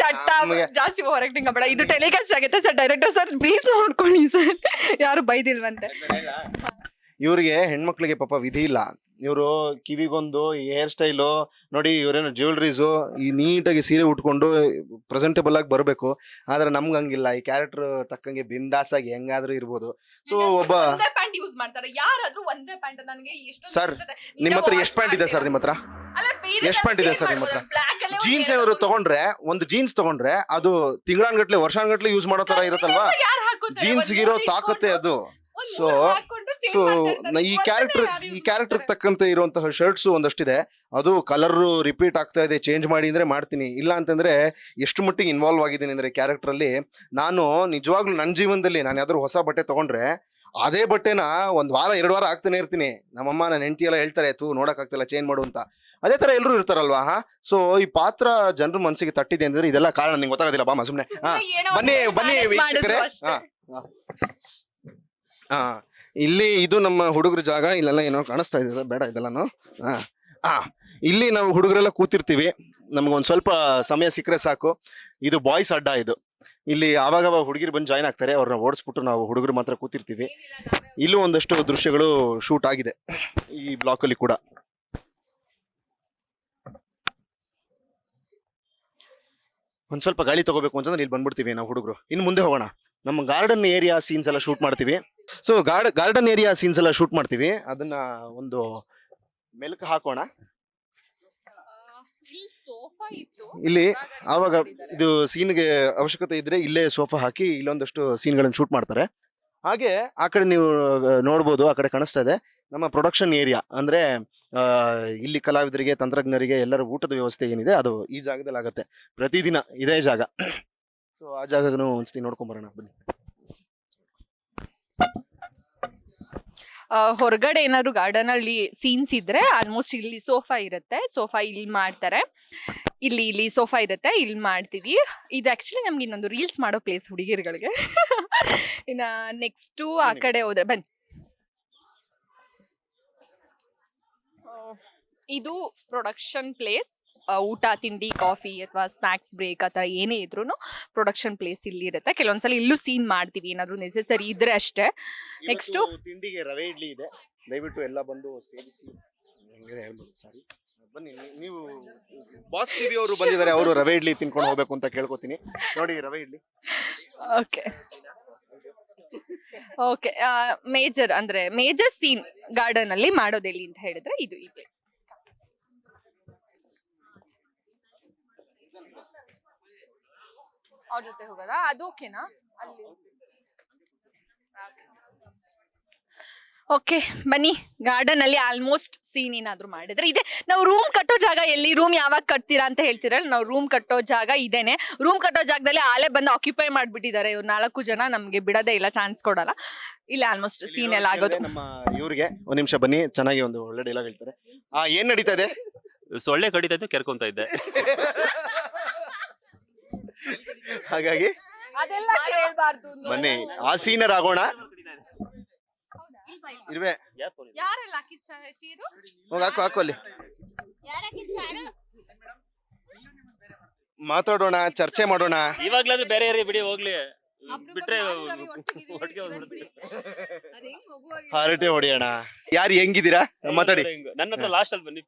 ಜಾಸ್ತಿ ಓವರ್ ಆಕ್ಟಿಂಗ್ ಬೇಡ, ಇದು ಟೆಲಿಕಾಸ್ಟ್ ಆಗುತ್ತೆ ಸರ್. ಡೈರೆಕ್ಟರ್ ಸರ್ ಪ್ಲೀಸ್ ನೋಡ್ಕೊಳ್ಳಿ ಸರ್, ಯಾರು ಬೈದಿಲ್ವಂತೆ. ಇವ್ರಿಗೆ ಹೆಣ್ಮಕ್ಳಿಗೆ ಪಾಪ ವಿಧಿ ಇಲ್ಲ. ಇವರು ಕಿವಿಗೊಂದು ಹೇರ್ ಸ್ಟೈಲು ನೋಡಿ, ಇವರೇನು ಜ್ಯುವೆಲ್ರೀಸು, ಈ ನೀಟಾಗಿ ಸೀರೆ ಉಟ್ಕೊಂಡು ಪ್ರೆಸೆಂಟೇಬಲ್ ಆಗಿ ಬರಬೇಕು. ಆದ್ರೆ ನಮ್ಗೆ ಹಂಗಿಲ್ಲ, ಈ ಕ್ಯಾರೆಕ್ಟರ್ ತಕ್ಕಂಗೆ ಬಿಂದಾಸ್ ಆಗಿ ಹೆಂಗಾದ್ರೂ ಇರ್ಬೋದು. ಸೊ ಒಬ್ಬ ಸರ್, ನಿಮ್ಮ ಹತ್ರ ಎಷ್ಟು ಪ್ಯಾಂಟ್ ಇದೆ ಸರ್? ನಿಮ್ಮ ಹತ್ರ ಎಷ್ಟು ಪ್ಯಾಂಟ್ ಇದೆ ಸರ್ ನಿಮ್ಮ ಹತ್ರ? ಜೀನ್ಸ್ ಏನಾದ್ರು ತಗೊಂಡ್ರೆ, ಒಂದು ಜೀನ್ಸ್ ತಗೊಂಡ್ರೆ ಅದು ತಿಂಗಳಾನ್ಗಟ್ಲೆ ವರ್ಷಾನ್ಗಟ್ಲೆ ಯೂಸ್ ಮಾಡೋ ತರ ಇರುತ್ತಲ್ವಾ? ಜೀನ್ಸ್ಗಿರೋ ತಾಕತ್ತೆ ಅದು. ಸೊ ಈ ಕ್ಯಾರೆಕ್ಟರ್ ತಕ್ಕಂತೆ ಇರುವಂತಹ ಶರ್ಟ್ಸ್ ಒಂದಷ್ಟಿದೆ. ಅದು ಕಲರ್ ರಿಪೀಟ್ ಆಗ್ತಾ ಇದೆ, ಚೇಂಜ್ ಮಾಡಿ ಅಂದ್ರೆ ಮಾಡ್ತೀನಿ. ಇಲ್ಲ ಅಂತಂದ್ರೆ ಎಷ್ಟು ಮಟ್ಟಿಗೆ ಇನ್ವಾಲ್ವ್ ಆಗಿದ್ದೀನಿ ಅಂದ್ರೆ ಕ್ಯಾರೆಕ್ಟರ್ ಅಲ್ಲಿ, ನಾನು ನಿಜವಾಗ್ಲೂ ನನ್ನ ಜೀವನದಲ್ಲಿ ನಾನು ಯಾವ್ದಾದ್ರು ಹೊಸ ಬಟ್ಟೆ ತಗೊಂಡ್ರೆ ಅದೇ ಬಟ್ಟೆನ 1 ವಾರ 2 ವಾರ ಹಾಕ್ತಾನೆ ಇರ್ತೀನಿ. ನಮ್ಮಮ್ಮ ನನ್ನ ಹೆಂಡತಿ ಎಲ್ಲ ಹೇಳ್ತಾರೆ, ನೋಡಕ್ ಆಗ್ತಿಲ್ಲ ಚೇಂಜ್ ಮಾಡು ಅಂತ. ಅದೇ ತರ ಎಲ್ಲರೂ ಇರ್ತಾರಲ್ವಾ? ಸೊ ಈ ಪಾತ್ರ ಜನರ ಮನಸ್ಸಿಗೆ ತಟ್ಟಿದೆ ಅಂದ್ರೆ ಇದೆಲ್ಲ ಕಾರಣ. ನಿಂಗೆ ಗೊತ್ತಾಗೋದಿಲ್ಲ ಬಾಮ, ಸುಮ್ನೆ ಬನ್ನಿ ವೀಕ್ಷಕರೇ. ಇಲ್ಲಿ ಇದು ನಮ್ಮ ಹುಡುಗರ ಜಾಗ. ಇಲ್ಲೆಲ್ಲ ಏನೋ ಕಾಣಿಸ್ತಾ ಇದೆ, ಬೇಡ ಇದೆಲ್ಲಾನು. ಇಲ್ಲಿ ನಾವು ಹುಡುಗರೆಲ್ಲ ಕೂತಿರ್ತೀವಿ. ನಮ್ಗೊಂದು ಸ್ವಲ್ಪ ಸಮಯ ಸಿಕ್ಕರೆ ಸಾಕು. ಇದು ಬಾಯ್ಸ್ ಅಡ್ಡ. ಇದು ಇಲ್ಲಿ ಆವಾಗ ಹುಡುಗಿರು ಬಂದು ಜಾಯ್ನ್ ಆಗ್ತಾರೆ, ಅವ್ರನ್ನ ಓಡಿಸ್ಬಿಟ್ಟು ನಾವು ಹುಡುಗರು ಮಾತ್ರ ಕೂತಿರ್ತೀವಿ. ಇಲ್ಲೂ ಒಂದಷ್ಟು ದೃಶ್ಯಗಳು ಶೂಟ್ ಆಗಿದೆ ಈ ಬ್ಲಾಕ್ ಅಲ್ಲಿ ಕೂಡ. ಒಂದ್ ಸ್ವಲ್ಪ ಗಾಳಿ ತಗೋಬೇಕು ಅಂತಂದ್ರೆ ಇಲ್ಲಿ ಬಂದ್ಬಿಡ್ತೀವಿ ನಾವು ಹುಡುಗರು. ಇನ್ನು ಮುಂದೆ ಹೋಗೋಣ. ನಮ್ಮ ಗಾರ್ಡನ್ ಏರಿಯಾ ಸೀನ್ಸ್ ಎಲ್ಲ ಶೂಟ್ ಮಾಡ್ತೀವಿ. ಸೊ ಗಾರ್ಡನ್ ಏರಿಯಾ ಸೀನ್ಸ್ ಎಲ್ಲ ಶೂಟ್ ಮಾಡ್ತೀವಿ. ಅದನ್ನ ಒಂದು ಮೆಲುಕು ಹಾಕೋಣ. ಇಲ್ಲಿ ಆವಾಗ ಇದು ಸೀನ್ಗೆ ಅವಶ್ಯಕತೆ ಇದ್ರೆ ಇಲ್ಲೇ ಸೋಫಾ ಹಾಕಿ ಇಲ್ಲೊಂದಷ್ಟು ಸೀನ್ಗಳನ್ನು ಶೂಟ್ ಮಾಡ್ತಾರೆ. ಹಾಗೆ ಆ ಕಡೆ ನೀವು ನೋಡ್ಬೋದು, ಆ ಕಡೆ ಕಾಣಿಸ್ತಾ ಇದೆ ನಮ್ಮ ಪ್ರೊಡಕ್ಷನ್ ಏರಿಯಾ. ಅಂದ್ರೆ ಇಲ್ಲಿ ಕಲಾವಿದರಿಗೆ, ತಂತ್ರಜ್ಞರಿಗೆ ಎಲ್ಲರ ಊಟದ ವ್ಯವಸ್ಥೆ ಏನಿದೆ ಅದು ಈ ಜಾಗದಲ್ಲಿ ಆಗುತ್ತೆ. ಪ್ರತಿದಿನ ಇದೇ ಜಾಗ. ಸೊ ಆ ಜಾಗನೂ ಒಂದ್ಸತಿ ನೋಡ್ಕೊಂಡ್ ಬರೋಣ ಬನ್ನಿ. ಹೊರಗಡೆ ಏನಾದ್ರು ಗಾರ್ಡನ್ ಅಲ್ಲಿ ಸೀನ್ಸ್ ಇದ್ರೆ ಆಲ್ಮೋಸ್ಟ್ ಇಲ್ಲಿ ಸೋಫಾ ಇರುತ್ತೆ. ಸೋಫಾ ಇಲ್ಲಿ ಮಾಡ್ತಾರೆ, ಇಲ್ಲಿ ಸೋಫಾ ಇರುತ್ತೆ, ಇಲ್ಲಿ ಮಾಡ್ತೀವಿ. ಇದು ಆಕ್ಚುಲಿ ನಮ್ಗೆ ಇನ್ನೊಂದು ರೀಲ್ಸ್ ಮಾಡೋ ಪ್ಲೇಸ್ ಹುಡುಗಿರುಗಳಿಗೆ. ಇನ್ನ ನೆಕ್ಸ್ಟ್ ಆ ಕಡೆ ಹೋದ್ರೆ ಬನ್ನಿ. ಇದು ಪ್ರೊಡಕ್ಷನ್ ಪ್ಲೇಸ್. ಊಟ, ತಿಂಡಿ, ಕಾಫಿ ಅಥವಾ ಸ್ನಾಕ್ಸ್ ಬ್ರೇಕ್ ಅಥವಾ ಏನೇ ಇದ್ರು ಪ್ರೊಡಕ್ಷನ್ ಪ್ಲೇಸ್ ಇಲ್ಲಿ ಇರುತ್ತೆ. ಕೆಲವೊಂದ್ಸಲ ಇಲ್ಲೂ ಸೀನ್ ಮಾಡ್ತೀವಿ ಏನಾದ್ರು ನೆಸೆಸರಿ ಇದ್ರೆ ಅಷ್ಟೇ. ನೆಕ್ಸ್ಟ್ ತಿಂಡಿಗೆ ರವೆ ಇಡ್ಲಿ ಇದೆ, ದಯವಿಟ್ಟು ಎಲ್ಲ ಬಂದು ಸೇವಿಸಿ. ಸಾರಿ ಬನ್ನಿ, ನೀವು ಬಾಸ್ ಟಿವಿ ಅವರು ಬಂದಿದ್ದಾರೆ, ಅವರು ರವೆ ಇಡ್ಲಿ ತಿನ್ಕೊಂಡು ಹೋಗ್ಬೇಕು ಅಂತ ಕೇಳ್ಕೊತೀನಿ. ನೋಡಿ rava idli. Okay major scene garden ಅಲ್ಲಿ ಮಾಡೋದೆಲ್ಲಿ ಅಂತ ಹೇಳಿದ್ರೆ ಇದು ಈ ಪ್ಲೇಸ್. ಅವ್ರ ಜೊತೆ ಹೋಗೋದಾ? ಅದು ಓಕೆನಾ? ಅಲ್ಲಿ ಓಕೆ ಬನ್ನಿ. ಗಾರ್ಡನ್ ಅಲ್ಲಿ ಆಲ್ಮೋಸ್ಟ್ ಸೀನ್ ಏನಾದ್ರು ಮಾಡಿದ್ರೆ ಇದೆ. ನಾವು ರೂಮ್ ಕಟ್ಟೋ ಜಾಗ ಎಲ್ಲಿ, ರೂಮ್ ಯಾವಾಗ ಕಟ್ತೀರಾ ಅಂತ ಹೇಳ್ತೀರಲ್ಲ, ನಾವು ರೂಮ್ ಕಟ್ಟೋ ಜಾಗ ಇದೇನೆ. ರೂಮ್ ಕಟ್ಟೋ ಜಾಗದಲ್ಲಿ ಆಲೆ ಬಂದು ಆಕ್ಯುಪೈ ಮಾಡ್ಬಿಟ್ಟಿದ್ದಾರೆ ಇವ್ರು 4 ಜನ. ನಮ್ಗೆ ಬಿಡೋದೇ ಇಲ್ಲ, ಚಾನ್ಸ್ ಕೊಡಲ್ಲ. ಇಲ್ಲ ಆಲ್ಮೋಸ್ಟ್ ಸೀನ್ ಎಲ್ಲ ಆಗೋದು. ನಮ್ಮ ಇವ್ರಿಗೆ ಒಂದ್ ನಿಮಿಷ ಬನ್ನಿ, ಚೆನ್ನಾಗಿ ಒಂದು ಒಳ್ಳೆ ಡೈಲಾಗ್ ಹೇಳ್ತಾರೆ. ಏನ್ ನಡೀತಾ ಇದೆ? ಸೊಳ್ಳೆ ಕಡಿತಾ ಇದ್ದು ಕೆರ್ಕೊಂತ ಇದ್ದೆ. ಹಾಗಾಗಿ ಅದೆಲ್ಲ ಕೇಳಬಾರ್ದು. ಬನ್ನಿ ಆ ಸೀನರ್ ಆಗೋಣ. ಇರ್ವೆ ಯಾರೆಲ್ಲ ಚೀರು ಹಾಕು ಹಾಕು ಅಲ್ಲಿ ಮಾತಾಡೋಣ, ಚರ್ಚೆ ಮಾಡೋಣ. ಇವಾಗ್ಲಾದ್ರೂ ಬೇರೆ ಯಾರೇ ಬಿಡಿ ಹೋಗ್ಲಿ, ಬಿಟ್ರೆ ಒಟ್ಟಿಗೆ ಹರಟೆ ಹೊಡಿಯೋಣ. ಯಾರು ಹೆಂಗಿದ್ದೀರಾ ಮಾತಾಡಿ. ನನ್ನ ಹತ್ರ ಲಾಸ್ಟ್ ಅಲ್ಲಿ ಬನ್ನಿ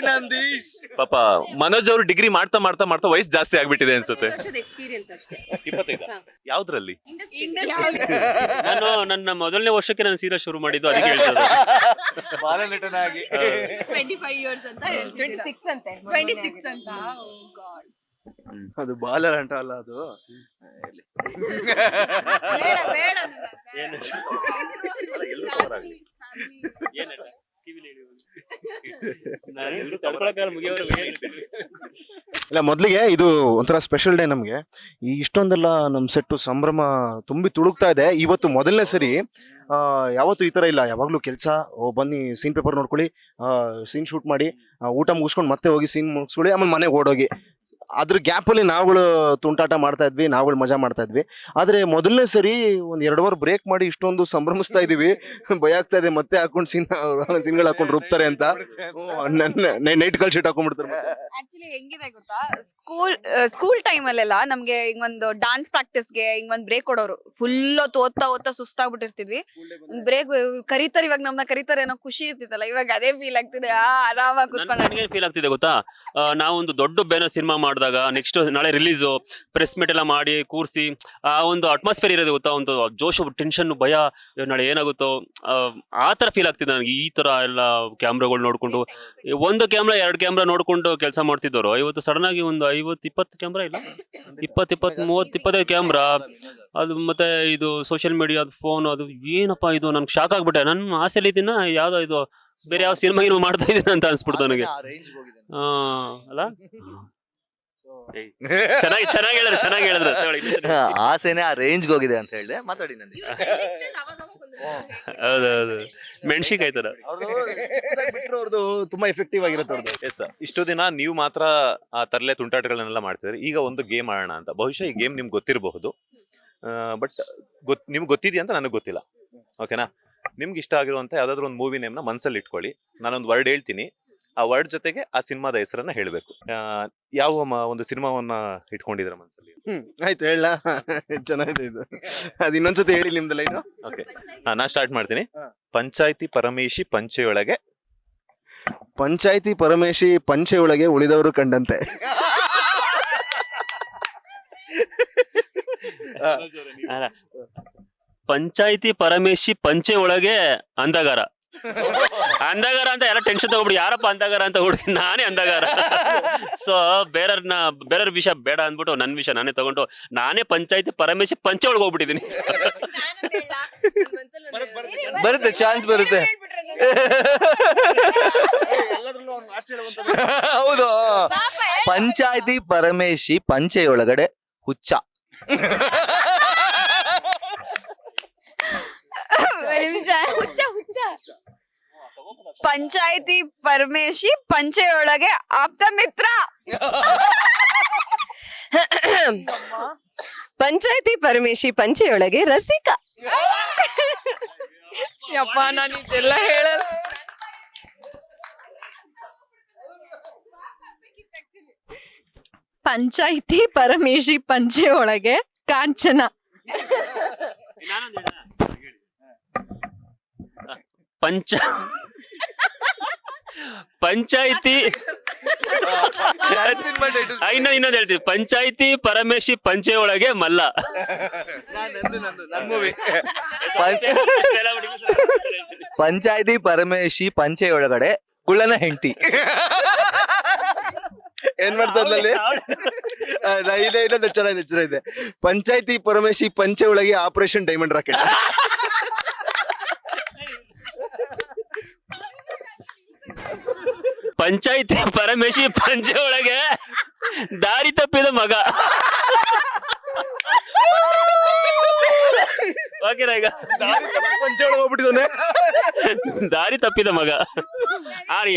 ನಂದೀಶ್. ಪಾಪ ಮನೋಜ್ ಅವರು ಡಿಗ್ರಿ ಮಾಡ್ತಾ ಮಾಡ್ತಾ ಮಾಡ್ತಾ ವಯಸ್ಸು ಜಾಸ್ತಿ ಆಗ್ಬಿಟ್ಟಿದೆ ಅನ್ಸುತ್ತೆ. ಎಕ್ಸ್ಪೀರಿಯನ್ಸ್ ಅಷ್ಟೇ. 25 ಯಾವ್ದ್ರಲ್ಲಿ? ನಾನು ನನ್ನ ಮೊದಲನೇ ವರ್ಷಕ್ಕೆ ನಾನು ಸೀರಿಯಲ್ ಶುರು ಮಾಡಿದ್ದು, ಅದಕ್ಕೆ ಹೇಳ್ತದೆ. 25 years ಅಂತ ಹೇಳ್ತೀವಿ. 26 ಅಂತೆ. 26 ಅಂತ. Oh God. ಅದು ಬಾಲರಂಟ ಅಲ್ಲ, ಅದು ಬೇಡ ಬೇಡ ಇಲ್ಲ, ಮೊದ್ಲಿಗೆ ಇದು ಒಂಥರ ಸ್ಪೆಷಲ್ ಡೇ ನಮ್ಗೆ. ಈ ಇಷ್ಟೊಂದೆಲ್ಲ ನಮ್ ಸೆಟ್ಟು ಸಂಭ್ರಮ ತುಂಬಿ ತುಳುಕ್ತಾ ಇದೆ. ಇವತ್ತು ಮೊದಲನೇ ಸರಿ. ಯಾವತ್ತು ಈ ತರ ಇಲ್ಲ. ಯಾವಾಗ್ಲೂ ಕೆಲಸ, ಬನ್ನಿ ಸೀನ್ ಪೇಪರ್ ನೋಡ್ಕೊಳ್ಳಿ, ಸೀನ್ ಶೂಟ್ ಮಾಡಿ, ಊಟ ಮುಗಿಸ್ಕೊಂಡು ಮತ್ತೆ ಹೋಗಿ ಸೀನ್ ಮುಗಿಸ್ಕೊಳ್ಳಿ, ಆಮೇಲೆ ಮನೆಗೆ ಓಡೋಗಿ. ಅದ್ರ ಗ್ಯಾಪ್ ಅಲ್ಲಿ ನಾವುಗಳು ತುಂಟಾಟ ಮಾಡ್ತಾ ಇದ್ವಿ, ನಾವುಗಳು ಮಜಾ ಮಾಡ್ತಾ ಇದ್ವಿ. ಆದ್ರೆ ಮೊದಲನೇ ಸರಿ ಒಂದ್ 2 ವಾರ ಬ್ರೇಕ್ ಮಾಡಿ ಇಷ್ಟೊಂದು ಸಂಭ್ರಮಿಸ್ತಾ ಇದೀವಿ. ಭಯ ಆಗ್ತಾ ಇದೆ ಮತ್ತೆ ಹಾಕೊಂಡು ಸೀನ್ಗಳು ಹಾಕೊಂಡು ರುಬ್ತಾರೆ ಅಂತ. ನೈಟ್ ಕಲ್ ಶೀಟ್ ಹಾಕೊಂಡ್ಬಿಡ್ತಾರೆ. ಆಕ್ಚುಲಿ ಹೆಂಗಿದೆ ಗೊತ್ತಾ, ಸ್ಕೂಲ್ ಟೈಮ್ ಅಲ್ಲೆಲ್ಲ ನಮ್ಗೆ ಹಿಂಗೊಂದು ಡಾನ್ಸ್ ಪ್ರಾಕ್ಟೀಸ್ಗೆ ಹಿಂಗೊಂದ್ ಬ್ರೇಕ್ ಕೊಡೋರು. ಫುಲ್ ಓದ್ತಾ ಸುಸ್ತಾಗ್ಬಿಟ್ಟಿರ್ತಿದ್ವಿ. ಬ್ರೇಕ್ ಕರೀತಾರೆ, ಇವಾಗ ನಮ್ನ ಕರೀತಾರೆ ಅನ್ನೋ ಖುಷಿ ಇರ್ತಿತ್ತಲ್ಲ, ಇವಾಗ ಅದೇ ಫೀಲ್ ಆಗ್ತಿದೆ. ಆರಾಮಾಗಿ ಕುತ್ಕೊಂಡು ಫೀಲ್ ಆಗ್ತಿದೆ ಗೊತ್ತಾ. ನಾವೊಂದು ದೊಡ್ಡ ಬೇನೋ ಸಿನಿಮಾ ಮಾಡಿದಾಗ ನೆಕ್ಸ್ಟ್ ನಾಳೆ ರಿಲೀಸು, ಪ್ರೆಸ್ ಮೀಟ್ ಎಲ್ಲ ಮಾಡಿ ಕೂರಿಸಿ, ಆ ಒಂದು ಅಟ್ಮಾಸ್ಫಿಯರ್ ಇರೋದು ಗೊತ್ತಾ, ಒಂದು ಜೋಶ್, ಟೆನ್ಷನ್, ಭಯ, ನಾಳೆ ಏನಾಗುತ್ತೋ, ಆ ತರ ಫೀಲ್ ಆಗ್ತಿದೆ ನನಗೆ. ಈ ತರ ಎಲ್ಲ ಕ್ಯಾಮ್ರಾಗಳು ನೋಡ್ಕೊಂಡು, 1 ಕ್ಯಾಮ್ರಾ 2 ಕ್ಯಾಮ್ರಾ ನೋಡ್ಕೊಂಡು ಕೆಲಸ ಮಾಡ್ತಿದ್ದವರು ಇವತ್ತು ಸಡನ್ ಆಗಿ ಒಂದು 50-20 ಕ್ಯಾಮ್ರಾ, ಇಲ್ಲ 20-30-35 ಕ್ಯಾಮ್ರಾ. ಅದು ಮತ್ತೆ ಇದು ಸೋಷಿಯಲ್ ಮೀಡಿಯಾ, ಫೋನ್, ಅದು ಏನಪ್ಪಾ ಇದು, ನನ್ಗೆ ಶಾಕ್ ಆಗ್ಬಿಟ್ಟೆ. ನನ್ನ ಆಸೆಲಿ ಇದನ್ನ ಯಾವ್ದೋ ಇದು ಬೇರೆ ಯಾವ ಸಿನಿಮಾ ಏನೋ ಮಾಡ್ತಾ ಇದ್ದೀನಿ ಅಂತ ಅನ್ಸ್ಬಿಡ್ತು ನನಗೆ. ಅಲ್ಲ ಚೆನ್ನಾಗಿ ಹೇಳಿದ್ರೆ ಆಸೆನೆ ಆ ರೇಂಜ್ಗೆ ಹೋಗಿದೆ ಅಂತ ಹೇಳಿದೆ. ಮಾತಾಡಿ ನಂದಿ. ಹೌದೌದು, ಮೆಣಸಿನ್ಕಾಯಿ ತರ ಅವ್ರದ್ದು ತುಂಬಾ ಎಫೆಕ್ಟಿವ್ ಆಗಿರುತ್ತೆ ಅವ್ರದ್ದು. ಎಸ್, ಇಷ್ಟು ದಿನ ನೀವು ಮಾತ್ರ ಆ ತರಲೆ ತುಂಟಾಟಗಳನ್ನೆಲ್ಲ ಮಾಡ್ತಿದ್ರೆ, ಈಗ ಒಂದು ಗೇಮ್ ಆಡೋಣ ಅಂತ. ಬಹುಶಃ ಈ ಗೇಮ್ ನಿಮ್ಗೆ ಗೊತ್ತಿರಬಹುದು. ಬಟ್ ನಿಮ್ಗೆ ಗೊತ್ತಿದೆಯಾ ಅಂತ ನನಗೆ ಗೊತ್ತಿಲ್ಲ. ಓಕೆನಾ? ನಿಮ್ಗೆ ಇಷ್ಟ ಆಗಿರುವಂತ ಯಾವ್ದಾದ್ರು ಒಂದು ಮೂವಿ ನೇಮ್ನ ಮನ್ಸಲ್ಲಿ ಇಟ್ಕೊಳ್ಳಿ. ನಾನೊಂದು ವರ್ಡ್ ಹೇಳ್ತೀನಿ, ಆ ವರ್ಡ್ ಜೊತೆಗೆ ಆ ಸಿನಿಮಾದ ಹೆಸರನ್ನ ಹೇಳಬೇಕು. ಯಾವ ಒಂದು ಸಿನಿಮಾವನ್ನ ಇಟ್ಕೊಂಡಿದ್ದೀರಾ ಮನ್ಸಲ್ಲಿ? ಆಯ್ತು ಹೇಳ. ಚೆನ್ನಾಗಿದೆ ಇದು. ಅದು ಇನ್ನೊಂದ್ಸತಿ ಹೇಳಿ ನಿಮ್ದು ಲೈನು. ಓಕೆ, ನಾ ಸ್ಟಾರ್ಟ್ ಮಾಡ್ತೀನಿ. ಹಾ. ಪಂಚಾಯ್ತಿ ಪರಮೇಶಿ ಪಂಚೆಯೊಳಗೆ. ಪಂಚಾಯ್ತಿ ಪರಮೇಶಿ ಪಂಚೆಯೊಳಗೆ ಉಳಿದವರು ಕಂಡಂತೆ. ಅಲ್ಲ, ಪಂಚಾಯ್ತಿ ಪರಮೇಶಿ ಪಂಚೆ ಒಳಗೆ ಅಂಧಗಾರ. ಅಂಧಗಾರ ಅಂತ ಎಲ್ಲ ಟೆನ್ಷನ್ ತಗೊಬಿಡಿ, ಯಾರಪ್ಪ ಅಂಧಗಾರ ಅಂತ ಹುಡುಗಿ, ನಾನೇ ಅಂಧಗಾರ. ಸೊ ಬೇರೆಯವ್ರ ವಿಷಯ ಬೇಡ ಅಂದ್ಬಿಟ್ಟು ನನ್ನ ವಿಷಯ ನಾನೇ ತಗೊಂಡು ನಾನೇ ಪಂಚಾಯ್ತಿ ಪರಮೇಶಿ ಪಂಚೆ ಒಳಗೆ ಹೋಗ್ಬಿಟ್ಟಿದ್ದೀನಿ. ಬರುತ್ತೆ, ಚಾನ್ಸ್ ಬರುತ್ತೆ. ಹೌದು. ಪಂಚಾಯ್ತಿ ಪರಮೇಶಿ ಪಂಚೆಯೊಳಗಡೆ ಹುಚ್ಚ. ಪಂಚಾಯ್ತಿ ಪರಮೇಶಿ ಪಂಚೆಯೊಳಗೆ ಆಪ್ತ ಮಿತ್ರ. ಪಂಚಾಯ್ತಿ ಪರಮೇಶಿ ಪಂಚೆಯೊಳಗೆ ರಸಿಕ. ಯಪ್ಪ ನಾನು ಇದೆಲ್ಲ ಹೇಳಲ್ಲ. ಪಂಚಾಯ್ತಿ ಪರಮೇಶಿ ಪಂಚೆ ಒಳಗೆ ಕಾಂಚನ. ಪಂಚಾಯ್ತಿ ಇನ್ನೊಂದು ಹೇಳ್ತೀವಿ, ಪಂಚಾಯ್ತಿ ಪರಮೇಶಿ ಪಂಚೆ ಒಳಗೆ ಮಲ್ಲ. ಪಂಚಾಯ್ತಿ ಪರಮೇಶಿ ಪಂಚೆಯೊಳಗಡೆ ಕುಳ್ಳನ ಹೆಂಡತಿ. ಏನ್ ಮಾಡ್ತದ್ಲಲ್ಲಿ? ಇನ್ನೊಂದು ಚೆನ್ನಾಗಿದೆ. ಪಂಚಾಯ್ತಿ ಪರಮೇಶಿ ಪಂಚೆ ಒಳಗೆ ಆಪರೇಷನ್ ಡೈಮಂಡ್ ರಾಕೆಟ್. ಪಂಚಾಯ್ತಿ ಪರಮೇಶಿ ಪಂಚೆ ಒಳಗೆ ದಾರಿ ತಪ್ಪಿದ ಮಗ. ಓಕೆನಾ? ಈಗ ಪಂಚೆ ಒಳಗೆ ಹೋಗ್ಬಿಟ್ಟಿದ್ದಾನೆ. ದಾರಿ ತಪ್ಪಿದ ಮಗ.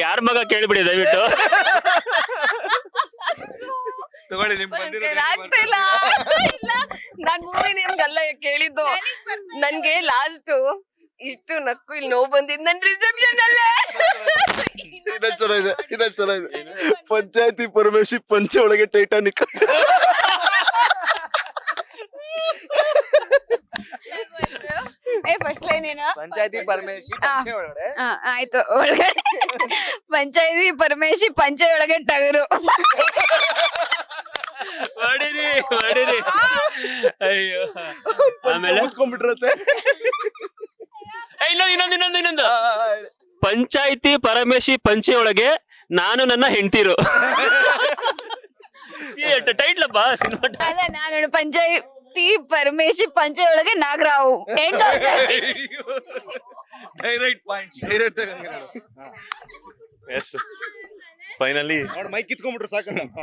ಯಾರ ಮಗ ಕೇಳ್ಬಿಡಿ ದಯವಿಟ್ಟು. ತಗೊಳ್ಳಿ, ಆಗ್ತಿಲ್ಲ. ಇಲ್ಲ, ನಾನ್ ಮೂವಿ ನೇಮ್ಗಲ್ಲ ಕೇಳಿದ್ದು. ನನ್ಗೆ ಲಾಸ್ಟ್ ಇಷ್ಟು ನಕ್ಕು ಇಲ್ಲಿ ನೋವು ಬಂದಿದ್ ನನ್ ರಿಸೆಪ್ಷನ್ ಅಲ್ಲೇ. ಇದನ್ ಚೆನ್ನಾಗಿದೆ. ಪಂಚಾಯ್ತಿ ಪರಮೇಶಿ ಪಂಚೆ ಒಳಗೆ ಟೈಟಾನಿಕ್. ಫಸ್ಟ್ ಲೈನ್ ಏನು? ಪಂಚಾಯ್ತಿ ಪರಮೇಶಿ ಪಂಚೆಯೊಳಗಡೆ. ಆಯ್ತು. ಒಳಗಡೆ ಪಂಚಾಯ್ತಿ ಪರಮೇಶಿ ಪಂಚೆ ಒಳಗೆ ಟಗರು. ಹೊಡಿರಿ. ಅಯ್ಯೋ. ಆಮೇಲೆ ಮುಚ್ಕೊಂಡ್ಬಿಟ್ಟಿರತ್ತೆ. ಇನ್ನೊಂದು ಪಂಚಾಯ್ತಿ ಪರಮೇಶಿ ಪಂಚೆ ಒಳಗೆ ನಾನು ನನ್ನ ಹೆಂಡ್ತಿರು. ಟೈಟ್ಲಪ್ಪ ಸಿನಿಮಾ. ಅಲ್ಲ, ನಾನು ಪಂಚಾಯ್ತಿ ಪರಮೇಶಿ ಪಂಚೆ ಒಳಗೆ ನಾಗರಾವು. Direct point. ಎಸ್, ಫೈನಲಿ ನೋಡಿ ಮೈಕ್ ಕಿತ್ಕೊಂಡ್ಬಿಟ್ರು ಸಾಕಂತ.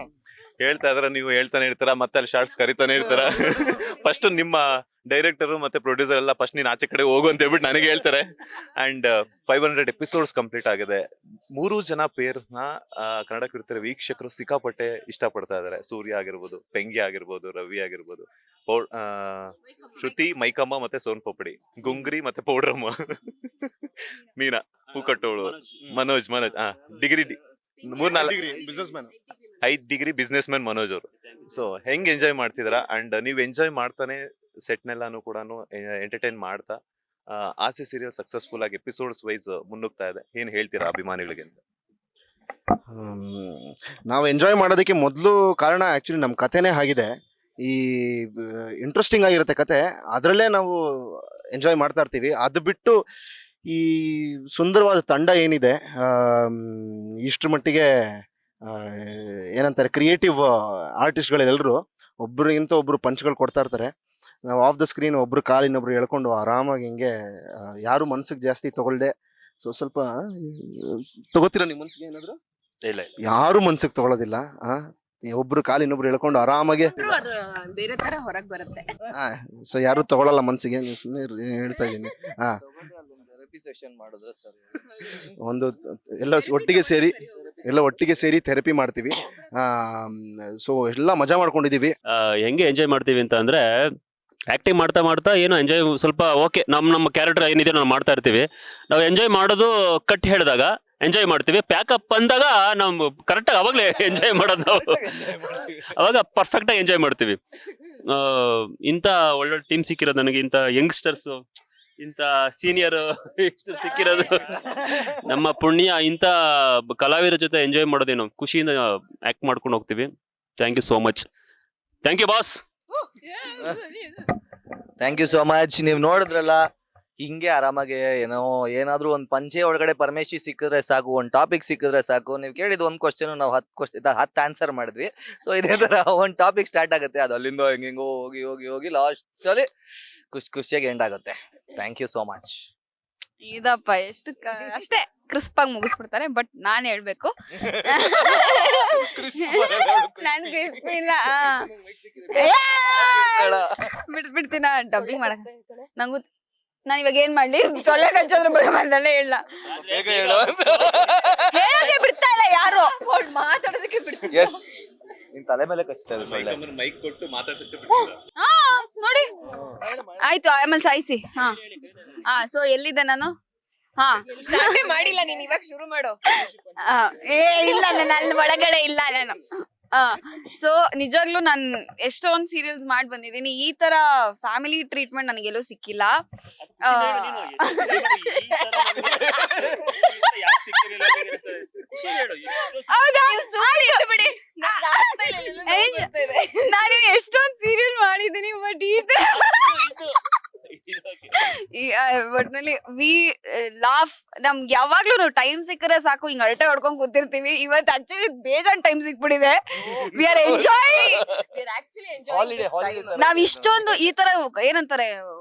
ಹೇಳ್ತಾ ಇದಾರೆ, ನೀವು ಹೇಳ್ತಾನೆ ಇರ್ತಾರ, ಮತ್ತೆ ಅಲ್ಲಿ ಶಾರ್ಟ್ಸ್ ಕರಿತಾನೆ ಇರ್ತಾರ. ಫಸ್ಟ್ ನಿಮ್ಮ ಡೈರೆಕ್ಟರ್ ಮತ್ತೆ ಪ್ರೊಡ್ಯೂಸರ್ ಎಲ್ಲ ಫಸ್ಟ್ ನೀನ್ ಆಚೆ ಕಡೆ ಹೋಗು ಅಂತ ಹೇಳ್ಬಿಟ್ಟು ನನಗೆ ಹೇಳ್ತಾರೆ. ಅಂಡ್ 500 ಎಪಿಸೋಡ್ಸ್ ಕಂಪ್ಲೀಟ್ ಆಗಿದೆ. 3 ಜನ ಪೇರ್ನ ಕನ್ನಡ ಕಿರುತೆರೆ ವೀಕ್ಷಕರು ಸಿಕ್ಕಾಪಟ್ಟೆ ಇಷ್ಟಪಡ್ತಾ ಇದಾರೆ. ಸೂರ್ಯ ಆಗಿರ್ಬೋದು, ಪೆಂಗಿ ಆಗಿರ್ಬೋದು, ರವಿ ಆಗಿರ್ಬೋದು, ಶ್ರುತಿ, ಮೈಕಮ್ಮ ಮತ್ತೆ ಸೋನ್ ಪಪಡಿ, ಗುಂಗ್ರಿ ಮತ್ತೆ ಪೌಡ್ರಮ್ಮ, ಮೀನಾ, ಹೂಕಟ್ಟೋಳು, Manoj degree 5 degree businessman Manoj ಅವರು. ಸೊ ಹೆಂಗ್ ಎಂಜಾಯ್ ಮಾಡ್ತಿದಾರ? ಅಂಡ್ ನೀವು ಎಂಜಾಯ್ ಮಾಡ್ತಾನೆ ಸೆಟ್ನೆಲ್ಲಾನು ಕೂಡ ಎಂಟರ್ಟೈನ್ ಮಾಡ್ತಾ ಆಸೆ ಸೀರಿಯಲ್ ಸಕ್ಸಸ್ಫುಲ್ ಆಗಿ ಎಪಿಸೋಡ್ಸ್ ವೈಸ್ ಮುನ್ನುಗ್ತಾ ಇದೆ. ಏನ್ ಹೇಳ್ತೀರಾ ಅಭಿಮಾನಿಗಳಿಗೆ? ನಾವು ಎಂಜಾಯ್ ಮಾಡೋದಕ್ಕೆ ಮೊದಲು ಕಾರಣ ಆಕ್ಚುಲಿ ನಮ್ಮ ಕಥೆನೇ ಆಗಿದೆ. ಈ ಇಂಟ್ರೆಸ್ಟಿಂಗ್ ಆಗಿರುತ್ತೆ ಕತೆ, ಅದರಲ್ಲೇ ನಾವು ಎಂಜಾಯ್ ಮಾಡ್ತಾ ಇರ್ತೀವಿ. ಅದು ಬಿಟ್ಟು ಈ ಸುಂದರವಾದ ತಂಡ ಏನಿದೆ, ಇಷ್ಟರ ಮಟ್ಟಿಗೆ ಏನಂತಾರೆ, ಕ್ರಿಯೇಟಿವ್ ಆರ್ಟಿಸ್ಟ್ಗಳೆಲ್ಲರೂ ಒಬ್ರಿಗಿಂತ ಒಬ್ರು ಪಂಚ್ಗಳು ಕೊಡ್ತಾ ಇರ್ತಾರೆ. ನಾವು ಆಫ್ ದ ಸ್ಕ್ರೀನ್ ಒಬ್ರು ಕಾಲಿನೊಬ್ರು ಎಳ್ಕೊಂಡು ಆರಾಮಾಗಿ ಹಿಂಗೆ ಯಾರು ಮನ್ಸಿಗೆ ಜಾಸ್ತಿ ತಗೊಳ್ದೆ, ಸ್ವಲ್ಪ ತಗೋತೀರಾ ನಿಮ್ಮ ಮನ್ಸಿಗೆ ಏನಾದ್ರು? ಇಲ್ಲ, ಯಾರು ಮನ್ಸಿಗೆ ತಗೊಳ್ಳೋದಿಲ್ಲ. ಒಬ್ರು ಕಾಲಿನೊಬ್ರು ಎಳ್ಕೊಂಡು ಆರಾಮಾಗಿ ಅದು ಬೇರೆ ತರ ಹೊರಗ್ ಬರುತ್ತೆ. ಸೊ ಯಾರು ತಗೊಳಲ್ಲ ಮನ್ಸಿಗೆ. ನೀವು ಸುಮ್ಮನೆ ಹೇಳ್ತಾ ಇದ್ದೀನಿ. ಮಾಡಿದ್ರೆ ಸರ್, ಒಂದು ಎಲ್ಲ ಒಟ್ಟಿಗೆ ಸೇರಿ ಥೆರಪಿ ಮಾಡ್ತೀವಿ. ಸೊ ಎಲ್ಲ ಮಜಾ ಮಾಡ್ಕೊಂಡಿದೀವಿ. ಹೆಂಗೆ ಎಂಜಾಯ್ ಮಾಡ್ತೀವಿ ಅಂತ ಅಂದ್ರೆ, ಆಕ್ಟಿಂಗ್ ಮಾಡ್ತಾ ಮಾಡ್ತಾ ಏನು ಎಂಜಾಯ್ ಸ್ವಲ್ಪ ಓಕೆ ನಮ್ಮ ಕ್ಯಾರೆಕ್ಟರ್ ಏನಿದೆ ನಾವು ಮಾಡ್ತಾ ಇರ್ತೀವಿ. ನಾವು ಎಂಜಾಯ್ ಮಾಡೋದು ಕಟ್ ಹೇಳಿದಾಗ ಎಂಜಾಯ್ ಮಾಡ್ತೀವಿ, ಪ್ಯಾಕಪ್ ಅಂದಾಗ ನಾವು ಕರೆಕ್ಟಾಗಿ ಅವಾಗಲೇ ಎಂಜಾಯ್ ಮಾಡೋದು ನಾವು ಅವಾಗ ಪರ್ಫೆಕ್ಟಾಗಿ ಎಂಜಾಯ್ ಮಾಡ್ತೀವಿ. ಇಂಥ ಒಳ್ಳೊಳ್ಳೆ ಟೀಮ್ ಸಿಕ್ಕಿರೋದು ನನಗೆ, ಇಂಥ ಯಂಗ್ಸ್ಟರ್ಸು, ಇಂಥ ಸೀನಿಯರ್ ಸಿಕ್ಕಿರೋದು ನಮ್ಮ ಪುಣ್ಯ. ಇಂಥ ಕಲಾವಿದರ ಜೊತೆ ಎಂಜಾಯ್ ಮಾಡೋದೇನು ಖುಷಿಯಿಂದ ಆಕ್ಟ್ ಮಾಡ್ಕೊಂಡು ಹೋಗ್ತೀವಿ. Thank you so much. Thank you boss. Thank you so much. ನೀವು ನೋಡಿದ್ರಲ್ಲ, ಹಿಂಗೆ ಆರಾಮಾಗಿ ಏನಾದ್ರೂ ಒಂದು ಪಂಚೆ ಒಳಗಡೆ ಪರಮೇಶಿ ಸಿಕ್ಕಿದ್ರೆ ಸಾಕು, ಒಂದು ಟಾಪಿಕ್ ಸಿಕ್ಕಿದ್ರೆ ಸಾಕು. ನೀವು ಕೇಳಿದ ಒಂದು ಕ್ವಶನ್ ನಾವು 10 ಆನ್ಸರ್ ಮಾಡಿದ್ವಿ. ಸೊ ಇದೇ ತರ ಒಂದು ಟಾಪಿಕ್ ಸ್ಟಾರ್ಟ್ ಆಗುತ್ತೆ, ಅದು ಅಲ್ಲಿಂದ ಹಿಂಗಿಂಗೋ ಹೋಗಿ ಹೋಗಿ ಹೋಗಿ ಲಾಸ್ಟ್ ಅಲ್ಲಿ ಖುಷಿಯಾಗಿ ಎಂಡ್ ಆಗುತ್ತೆ. Thank you so much. ಇದಪ್ಪ ಎಷ್ಟು ಅಷ್ಟೇ ಕ್ರಿಸ್ಪ್ ಆಗಿ ಮುಗಿಸ್ಬಿಡ್ತಾರೆ. ಬಟ್ ನಾನ್ ಹೇಳ್ಬೇಕು, ನಾನ್ ಕ್ರಿಸ್ಪ್ ಇಲ್ಲ. ಬಿಡ್ತೀನ ಡಬ್ಬಿಂಗ್ ಮಾಡಕ್ ನಂಗೂ. ನಾನ್ ಇವಾಗ ಏನ್ ಮಾಡ್ಲಿ, ಸೊಳ್ಳೆ ಕಚ್ಚೋದ್ರ ಬಗ್ಗೆ ಬಂದಲ್ಲೇ ಹೇಳ ಹೇಳಕ್ಕೆ ಬಿಡ್ತಾ ಇಲ್ಲ ಯಾರು, ಮಾತಾಡೋದಕ್ಕೆ ಬಿಡ್ತಾ. ಎಸ್, ನಿನ್ ತಲೆ ಮೇಲೆ ಕಚ್ತಾ ಇದೆ ಸೊಳ್ಳೆ. ನೋಡಿ ಆಯ್ತು, ಆಮೇಲೆ ಸಾಯಿಸಿ. ಸೊ ಎಲ್ಲಿದ್ದೆ ನಾನು? ಸ್ಟಾರ್ಟೇ ಮಾಡಿಲ್ಲ ನೀನ್, ಇವಾಗ ಶುರು ಮಾಡು. ಇಲ್ಲ ನಾನು ಅಲ್ಲಿ ಒಳಗಡೆ ಇಲ್ಲ ನಾನು. ಸೊ ನಿಜವಾಗ್ಲೂ ನಾನು ಎಷ್ಟೊಂದ್ ಸೀರಿಯಲ್ಸ್ ಮಾಡಿ ಬಂದಿದ್ದೀನಿ, ಈ ತರ ಫ್ಯಾಮಿಲಿ ಟ್ರೀಟ್ಮೆಂಟ್ ನನಗೆಲ್ಲೂ ಸಿಕ್ಕಿಲ್ಲ. ನಾನು ಎಷ್ಟೊಂದ್ ಸೀರಿಯಲ್ ಮಾಡಿದ್ದೀನಿ, ಬಟ್ ಈ ತರ ಒಟ್ನಲ್ಲಿ ವಿ ಲಾಫ್. ನಮ್ಗೆ ಯಾವಾಗ್ಲೂ ಟೈಮ್ ಸಿಕ್ಕರೆ ಸಾಕು ಹಿಂಗ್ ಅಳಟೆ ಹೊಡ್ಕೊಂಡ್ ಕೂತಿರ್ತೀವಿ. ಇವತ್ತು ಆಕ್ಚುಲಿ ಬೇಜಾನ್ ಟೈಮ್ ಸಿಕ್ಬಿಟ್ಟಿದೆ. We are enjoy. ನಾವ್ ಇಷ್ಟೊಂದು ಈ ತರ ಏನಂತಾರೆ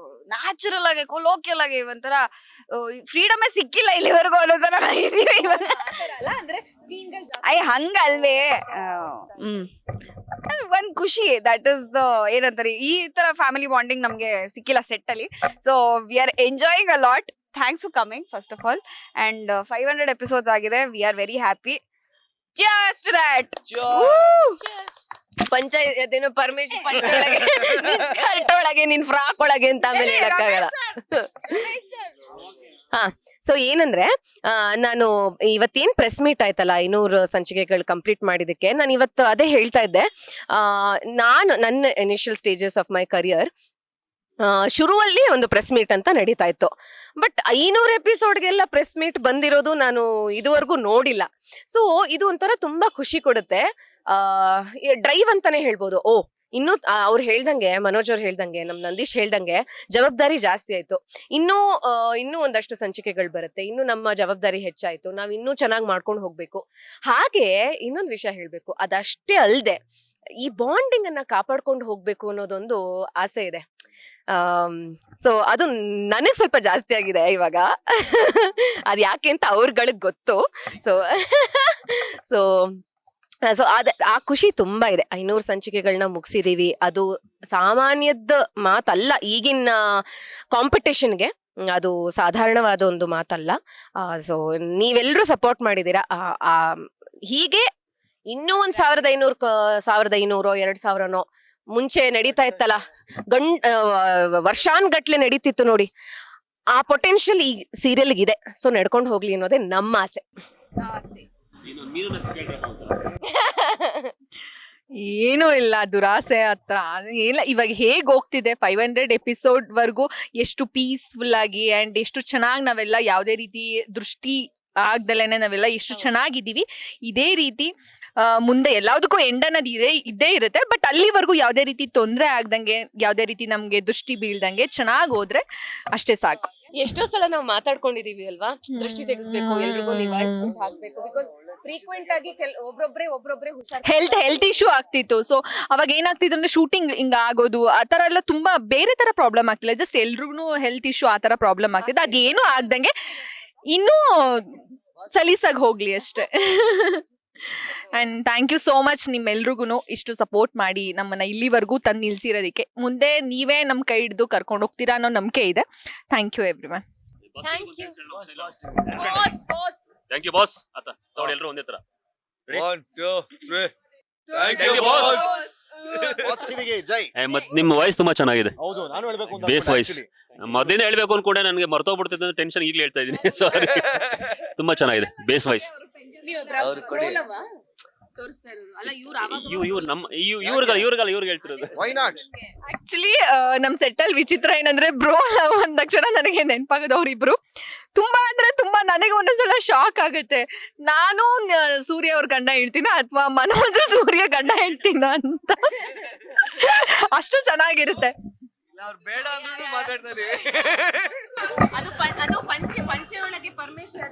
ನ್ಯಾಚುರಲ್ ಆಗಿ ಕೊಲೋಕಿಯಲ್ ಆಗಿ ಒಂಥರ ಫ್ರೀಡಮೇ ಸಿಕ್ಕಿಲ್ಲ ಇಲ್ಲಿವರೆಗೂ ಅನ್ನೋ ತರ ಇದೀವಿ ಇವಾಗ. ಹಂಗಲ್ವೇ, ಒಂದ್ ಖುಷಿ. ದಟ್ ಇಸ್ ದ ಏನಂತಾರೆ, ಈ ತರ ಫ್ಯಾಮಿಲಿ ಬಾಂಡಿಂಗ್ ನಮ್ಗೆ ಸಿಕ್ಕಿಲ್ಲ ಸೆಟ್ ಅಲ್ಲಿ. So we are enjoying a lot. Thanks for coming first of all. And 500 episodes ಆಗಿದೆ. We are very happy. Cheers to that. ಅದೇನೋ ಪರಮೇಶ್ ಪಂಚೊಳಗೆ ಸ್ಕರ್ಟ್ ಒಳಗೆ ನಿನ್ ಫ್ರಾಕ್ ಒಳಗೆ ಅಂತ ಆಮೇಲೆ ಹೇಳಕ್ಕಾಗಲ್ಲ. ಸೊ ಏನಂದ್ರೆ ನಾನು ಇವತ್ತೇನ್ ಪ್ರೆಸ್ ಮೀಟ್ ಆಯ್ತಲ್ಲ 500 ಸಂಚಿಕೆಗಳು ಕಂಪ್ಲೀಟ್ ಮಾಡಿದಕ್ಕೆ, ನಾನು ಇವತ್ತು ಅದೇ ಹೇಳ್ತಾ ಇದ್ದೆ. ನಾನು ನನ್ನ initial stages of my career ಶುರುವಲ್ಲಿ ಒಂದು ಪ್ರೆಸ್ ಮೀಟ್ ಅಂತ ನಡೀತಾ ಇತ್ತು. ಬಟ್ 500 ಎಪಿಸೋಡ್ಗೆಲ್ಲ ಪ್ರೆಸ್ ಮೀಟ್ ಬಂದಿರೋದು ನಾನು ಇದುವರೆಗೂ ನೋಡಿಲ್ಲ. ಸೊ ಇದು ಒಂಥರ ತುಂಬಾ ಖುಷಿ ಕೊಡುತ್ತೆ. ಡ್ರೈವ್ ಅಂತಾನೆ ಹೇಳ್ಬೋದು. ಇನ್ನು ಅವ್ರು ಹೇಳ್ದಂಗೆ, ಮನೋಜ್ ಅವ್ರು ಹೇಳ್ದಂಗೆ, ನಮ್ ನಂದೀಶ್ ಹೇಳ್ದಂಗೆ ಜವಾಬ್ದಾರಿ ಜಾಸ್ತಿ ಆಯ್ತು. ಇನ್ನೂ ಒಂದಷ್ಟು ಸಂಚಿಕೆಗಳು ಬರುತ್ತೆ, ಇನ್ನು ನಮ್ಮ ಜವಾಬ್ದಾರಿ ಹೆಚ್ಚಾಯ್ತು, ನಾವ್ ಇನ್ನೂ ಚೆನ್ನಾಗಿ ಮಾಡ್ಕೊಂಡು ಹೋಗ್ಬೇಕು. ಹಾಗೆ ಇನ್ನೊಂದು ವಿಷಯ ಹೇಳ್ಬೇಕು, ಅದಷ್ಟೇ ಅಲ್ದೆ ಈ ಬಾಂಡಿಂಗ್ ಅನ್ನ ಕಾಪಾಡ್ಕೊಂಡು ಹೋಗ್ಬೇಕು ಅನ್ನೋದೊಂದು ಆಸೆ ಇದೆ. ಸೊ ಅದು ನನಗ್ ಸ್ವಲ್ಪ ಜಾಸ್ತಿ ಆಗಿದೆ ಇವಾಗ. ಅದ್ ಯಾಕೆ ಅಂತ ಅವ್ರಗಳಿಗೆ ಗೊತ್ತು. ಸೊ ಸೊ ಸೊ ಆ ಖುಷಿ ತುಂಬಾ ಇದೆ. 500 ಸಂಚಿಕೆಗಳನ್ನ ಮುಗಿಸಿದೀವಿ, ಅದು ಸಾಮಾನ್ಯದ ಮಾತಲ್ಲ. ಈಗಿನ ಕಾಂಪಿಟೇಷನ್ಗೆ ಅದು ಸಾಧಾರಣವಾದ ಒಂದು ಮಾತಲ್ಲ. ಸೊ ನೀವೆಲ್ಲರೂ ಸಪೋರ್ಟ್ ಮಾಡಿದೀರಾ. ಹೀಗೆ ಇನ್ನೂ 1500 2000 ಮುಂಚೆ ನಡೀತಾ ಇತ್ತಲ್ಲ, ವರ್ಷಾನ್ಗಟ್ಲೆ ನಡೀತಿತ್ತು ನೋಡಿ. ಆ ಪೊಟೆನ್ಶಿಯಲ್ ಈ ಸೀರಿಯಲ್ಗೆ ಇದೆ. ಸೊ ನಡ್ಕೊಂಡು ಹೋಗ್ಲಿ ಅನ್ನೋದೇ ನಮ್ಮ ಆಸೆ. ಏನೂ ಇಲ್ಲ, ದುರಾಸೆ ಹತ್ರ ಇಲ್ಲ. ಇವಾಗ ಹೇಗ್ ಹೋಗ್ತಿದೆ 500 ಎಪಿಸೋಡ್ ವರ್ಗು, ಎಷ್ಟು ಪೀಸ್ಫುಲ್ ಆಗಿ ಅಂಡ್ ಎಷ್ಟು ಚೆನ್ನಾಗಿ ನಾವೆಲ್ಲ ಯಾವುದೇ ರೀತಿ ದೃಷ್ಟಿ ಆಗ್ದಲೇನೆ ನಾವೆಲ್ಲ ಎಷ್ಟು ಚೆನ್ನಾಗಿದ್ದೀವಿ. ಇದೇ ರೀತಿ ಮುಂದೆ ಎಲ್ಲದಕ್ಕೂ ಎಂಡ್ ಅನ್ನೋದು ಇದ್ದೇ ಇರುತ್ತೆ. ಬಟ್ ಅಲ್ಲಿವರೆಗೂ ಯಾವುದೇ ರೀತಿ ತೊಂದರೆ ಆಗ್ದಂಗೆ, ಯಾವುದೇ ರೀತಿ ನಮ್ಗೆ ದೃಷ್ಟಿ ಬೀಳ್ದಂಗೆ ಚೆನ್ನಾಗಿ ಹೋದ್ರೆ ಅಷ್ಟೇ ಸಾಕು. ಎಷ್ಟೋ ಸಲ ನಾವು ಮಾತಾಡ್ಕೊಂಡಿದೀವಿ ಅಲ್ವಾ, ದೃಷ್ಟಿ ತೆಗಿಸ್ಬೇಕು, ಎಲ್ರಿಗೂ ನಿಭಾಯಿಸ್ಬಿಟ್ಟು ಹಾಕ್ಬೇಕು. ಬಿಕಾಸ್ ಫ್ರೀಕ್ವೆಂಟ್ ಆಗಿ ಒಬ್ರೊಬ್ರೆ ಹುಷಾರ್ ಹೆಲ್ತ್ ಇಶ್ಯೂ ಆಗ್ತಿತ್ತು. ಸೊ ಅವಾಗ ಏನಾಗ್ತಿತ್ತು ಅಂದ್ರೆ ಶೂಟಿಂಗ್ ಹಿಂಗ ಆಗೋದು, ಆ ತರ ಎಲ್ಲ ತುಂಬಾ ಬೇರೆ ತರ ಪ್ರಾಬ್ಲಮ್ ಆಗ್ತಿಲ್ಲ. ಜಸ್ಟ್ ಎಲ್ರಿಗೂ ಹೆಲ್ತ್ ಇಶ್ಯೂ ಆ ತರ ಪ್ರಾಬ್ಲಮ್ ಆಗ್ತಿತ್ತು. ಅದೇನು ಆಗ್ದಂಗೆ ಇನ್ನೂ ಸಲೀಸಾಗಿ ಹೋಗ್ಲಿ ಅಷ್ಟೇ. And thank you so much ನಿಮ್ಮೆಲ್ರಿಗೂ ಇಷ್ಟು ಸಪೋರ್ಟ್ ಮಾಡಿ ನಮ್ಮನ್ನ ಇಲ್ಲಿವರೆಗೂ ತಂದು ನಿಲ್ಸಿರೋದಕ್ಕೆ. ಮುಂದೆ ನೀವೇ ನಮ್ ಕೈ ಹಿಡಿದು ಕರ್ಕೊಂಡು ಹೋಗ್ತೀರಾ ಅನ್ನೋ ನಂಬಿಕೆ ಇದೆ. Thank you everyone. Thank you boss. ಆತ ಎಲ್ಲರೂ ಒಂದೇ ತರ. 1 2 3 Thank you, boss. ಬಾಸ್ ಟಿವಿಗೆ ಜೈ. ಮತ್ ನಿಮ್ಮ ವಾಯ್ಸ್ ತುಂಬಾ ಚೆನ್ನಾಗಿದೆ. ಹೌದು, ನಾನು ಹೇಳ್ಬೇಕು ಅಂತ ಬೇಸ್ ವಾಯ್ಸ್ ಮೊದಲಿಂದ ಹೇಳ್ಬೇಕು ಅನ್ಕೊಂಡೆ, ನನಗೆ ಮರ್ತೋಗ್ಬಿಡ್ತಿದ್ದೆ ಟೆನ್ಷನ್ ಈಗಲೇ ಹೇಳ್ತಾ ಇದೀನಿ. ಸಾರಿ. ತುಂಬಾ ಚೆನ್ನಾಗಿದೆ ಬೇಸ್ ವಾಯ್ಸ್. ಅವ್ರು ಕೊಡಿ. ಇವ್ರಿಗೆ ಹೇಳ್ತಿರೋದು. Why not? ಆಕ್ಚುಲಿ ನಮ್ ಸೆಟ್ ಅಲ್ಲಿ ವಿಚಿತ್ರ ಏನಂದ್ರೆ ಬ್ರೋ ಒಂದ್ ತಕ್ಷಣ ನನಗೆ ನೆನಪಾಗೋದು ಅವ್ರಿಬ್ರು. ತುಂಬಾ ಅಂದ್ರೆ ತುಂಬಾ ನನಗೆ ಒಂದೊಂದ್ಸಲ ಶಾಕ್ ಆಗುತ್ತೆ. ನಾನು ಸೂರ್ಯ ಅವ್ರ ಗಂಡ ಹೇಳ್ತೀನ ಅಥವಾ ಮನೋಜ್ ಸೂರ್ಯ ಗಂಡ ಹೇಳ್ತೀನ ಅಂತ. ಅಷ್ಟು ಚೆನ್ನಾಗಿರುತ್ತೆ. ಬೇಡ ಅಂದ್ರೂ ಮಾತಾಡ್ತಾ ಇದೀವಿ. ಅದು ಪಂಚೆ ಒಳಗೆ ಪರಮೇಶ್ವರ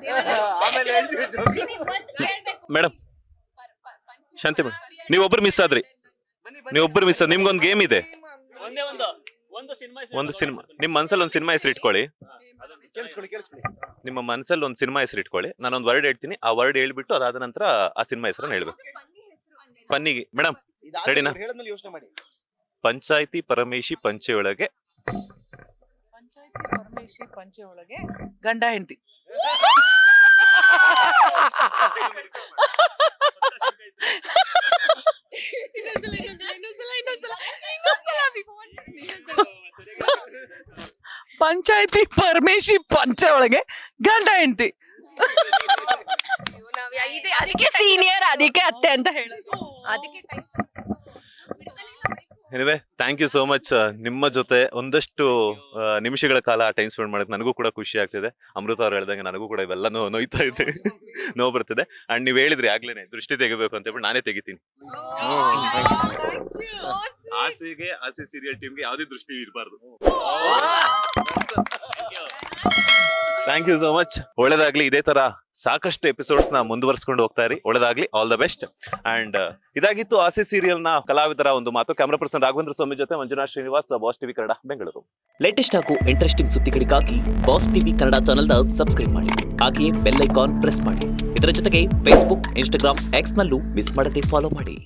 ಮೇಡಮ್ ಶಾಂತಿ ಮೇಡಮ್, ನೀವೊಬ್ರು ಮಿಸ್ ಆದ್ರಿ. ನಿಮ್ಗೊಂದು ಗೇಮ್ ಇದೆ. ಒಂದು ಸಿನಿಮಾ ನಿಮ್ಮ ಮನ್ಸಲ್ಲಿ ಒಂದು ಸಿನಿಮಾ ಹೆಸರು ಇಟ್ಕೊಳ್ಳಿ. ನಿಮ್ಮ ಮನ್ಸಲ್ಲಿ ಒಂದು ಸಿನಿಮಾ ಹೆಸರು ಇಟ್ಕೊಳ್ಳಿ. ನಾನೊಂದು ವರ್ಡ್ ಹೇಳ್ತೀನಿ, ಆ ವರ್ಡ್ ಹೇಳ್ಬಿಟ್ಟು ಅದಾದ ನಂತರ ಆ ಸಿನಿಮಾ ಹೆಸರನ್ನ ಹೇಳ್ಬೇಕು. ಪನ್ನಿಗೆ ಮೇಡಮ್ ರೆಡಿನಾ? ಹೇಳಿದ್ಮೇಲೆ ಯೋಚನೆ ಮಾಡಿ. ಪಂಚಾಯ್ತಿ ಪರಮೇಶಿ ಪಂಚೆಯೊಳಗೆ ಗಂಡ ಹೆಂಡತಿ. ಪಂಚಾಯತಿ ಪರಮೇಶಿ ಪಂಚೆ ಒಳಗೆ ಗಂಡ ಹೆಂಡತಿ. ಅದಕ್ಕೆ ಸೀನಿಯರ್, ಅದಕ್ಕೆ ಅತ್ತೆ ಅಂತ ಹೇಳೋದು. ಅದಕ್ಕೆ anyway thank you so much. ನಿಮ್ಮ ಜೊತೆ ಒಂದಷ್ಟು ನಿಮಿಷಗಳ ಕಾಲ ಟೈಮ್ ಸ್ಪೆಂಡ್ ಮಾಡೋದು ನನಗೂ ಕೂಡ ಖುಷಿ ಆಗ್ತಿದೆ. ಅಮೃತ ಅವ್ರು ಹೇಳ್ದಂಗೆ ನನಗೂ ಕೂಡ ಇವೆಲ್ಲ ನೋಯ್ತಾ ಇದೆ, ನೋವು ಬರ್ತಿದೆ. ಅಂಡ್ ನೀವ್ ಹೇಳಿದ್ರಿ ಆಗ್ಲೇನೆ ದೃಷ್ಟಿ ತೆಗಿಬೇಕು ಅಂತ ಹೇಳ್ಬಿಟ್ಟು ನಾನೇ ತೆಗಿತೀನಿ. ಆಸೆ ಸೀರಿಯಲ್ ಟೀಮ್ಗೆ ಯಾವುದೇ ದೃಷ್ಟಿ ಇರಬಾರ್ದು. Thank you so much. ಒಳ್ಳೇದಾಗ್ಲಿ. ಇದೇ ತರ ಸಾಕಷ್ಟು ಎಪಿಸೋಡ್ಸ್ ನ ಮುಂದುವರ್ಸ್ಕೊಂಡು ಹೋಗ್ತಾ ಇರಿ. ಒಳ್ಳೇದಾಗ್ಲಿ. All the best. ಅಂಡ್ ಇದಾಗಿತ್ತು ಆಸೆ ಸೀರಿಯಲ್ ನ ಕಲಾವಿದರ ಒಂದು ಮಾತು. ಕ್ಯಾಮರಾ ಪರ್ಸನ್ ರಾಘವೇಂದ್ರ ಸ್ವಾಮಿ ಜೊತೆ Manjunath Srinivas, boss TV Kannada, Bengaluru. Latest ಹಾಗೂ ಇಂಟ್ರೆಸ್ಟಿಂಗ್ ಸುದ್ದಿಗಳಿಗಾಗಿ ಬಾಸ್ ಟಿವಿ ಕನ್ನಡ ಚಾನೆಲ್ನ ಸಬ್ಸ್ಕ್ರೈಬ್ ಮಾಡಿ. ಹಾಗೆಯೇ ಬೆಲ್ ಐಕಾನ್ ಪ್ರೆಸ್ ಮಾಡಿ. ಇದರ ಜೊತೆಗೆ ಫೇಸ್ಬುಕ್, ಇನ್ಸ್ಟಾಗ್ರಾಮ್, ಎಕ್ಸ್ ನಲ್ಲೂ ಮಿಸ್ ಮಾಡದೆ ಫಾಲೋ ಮಾಡಿ.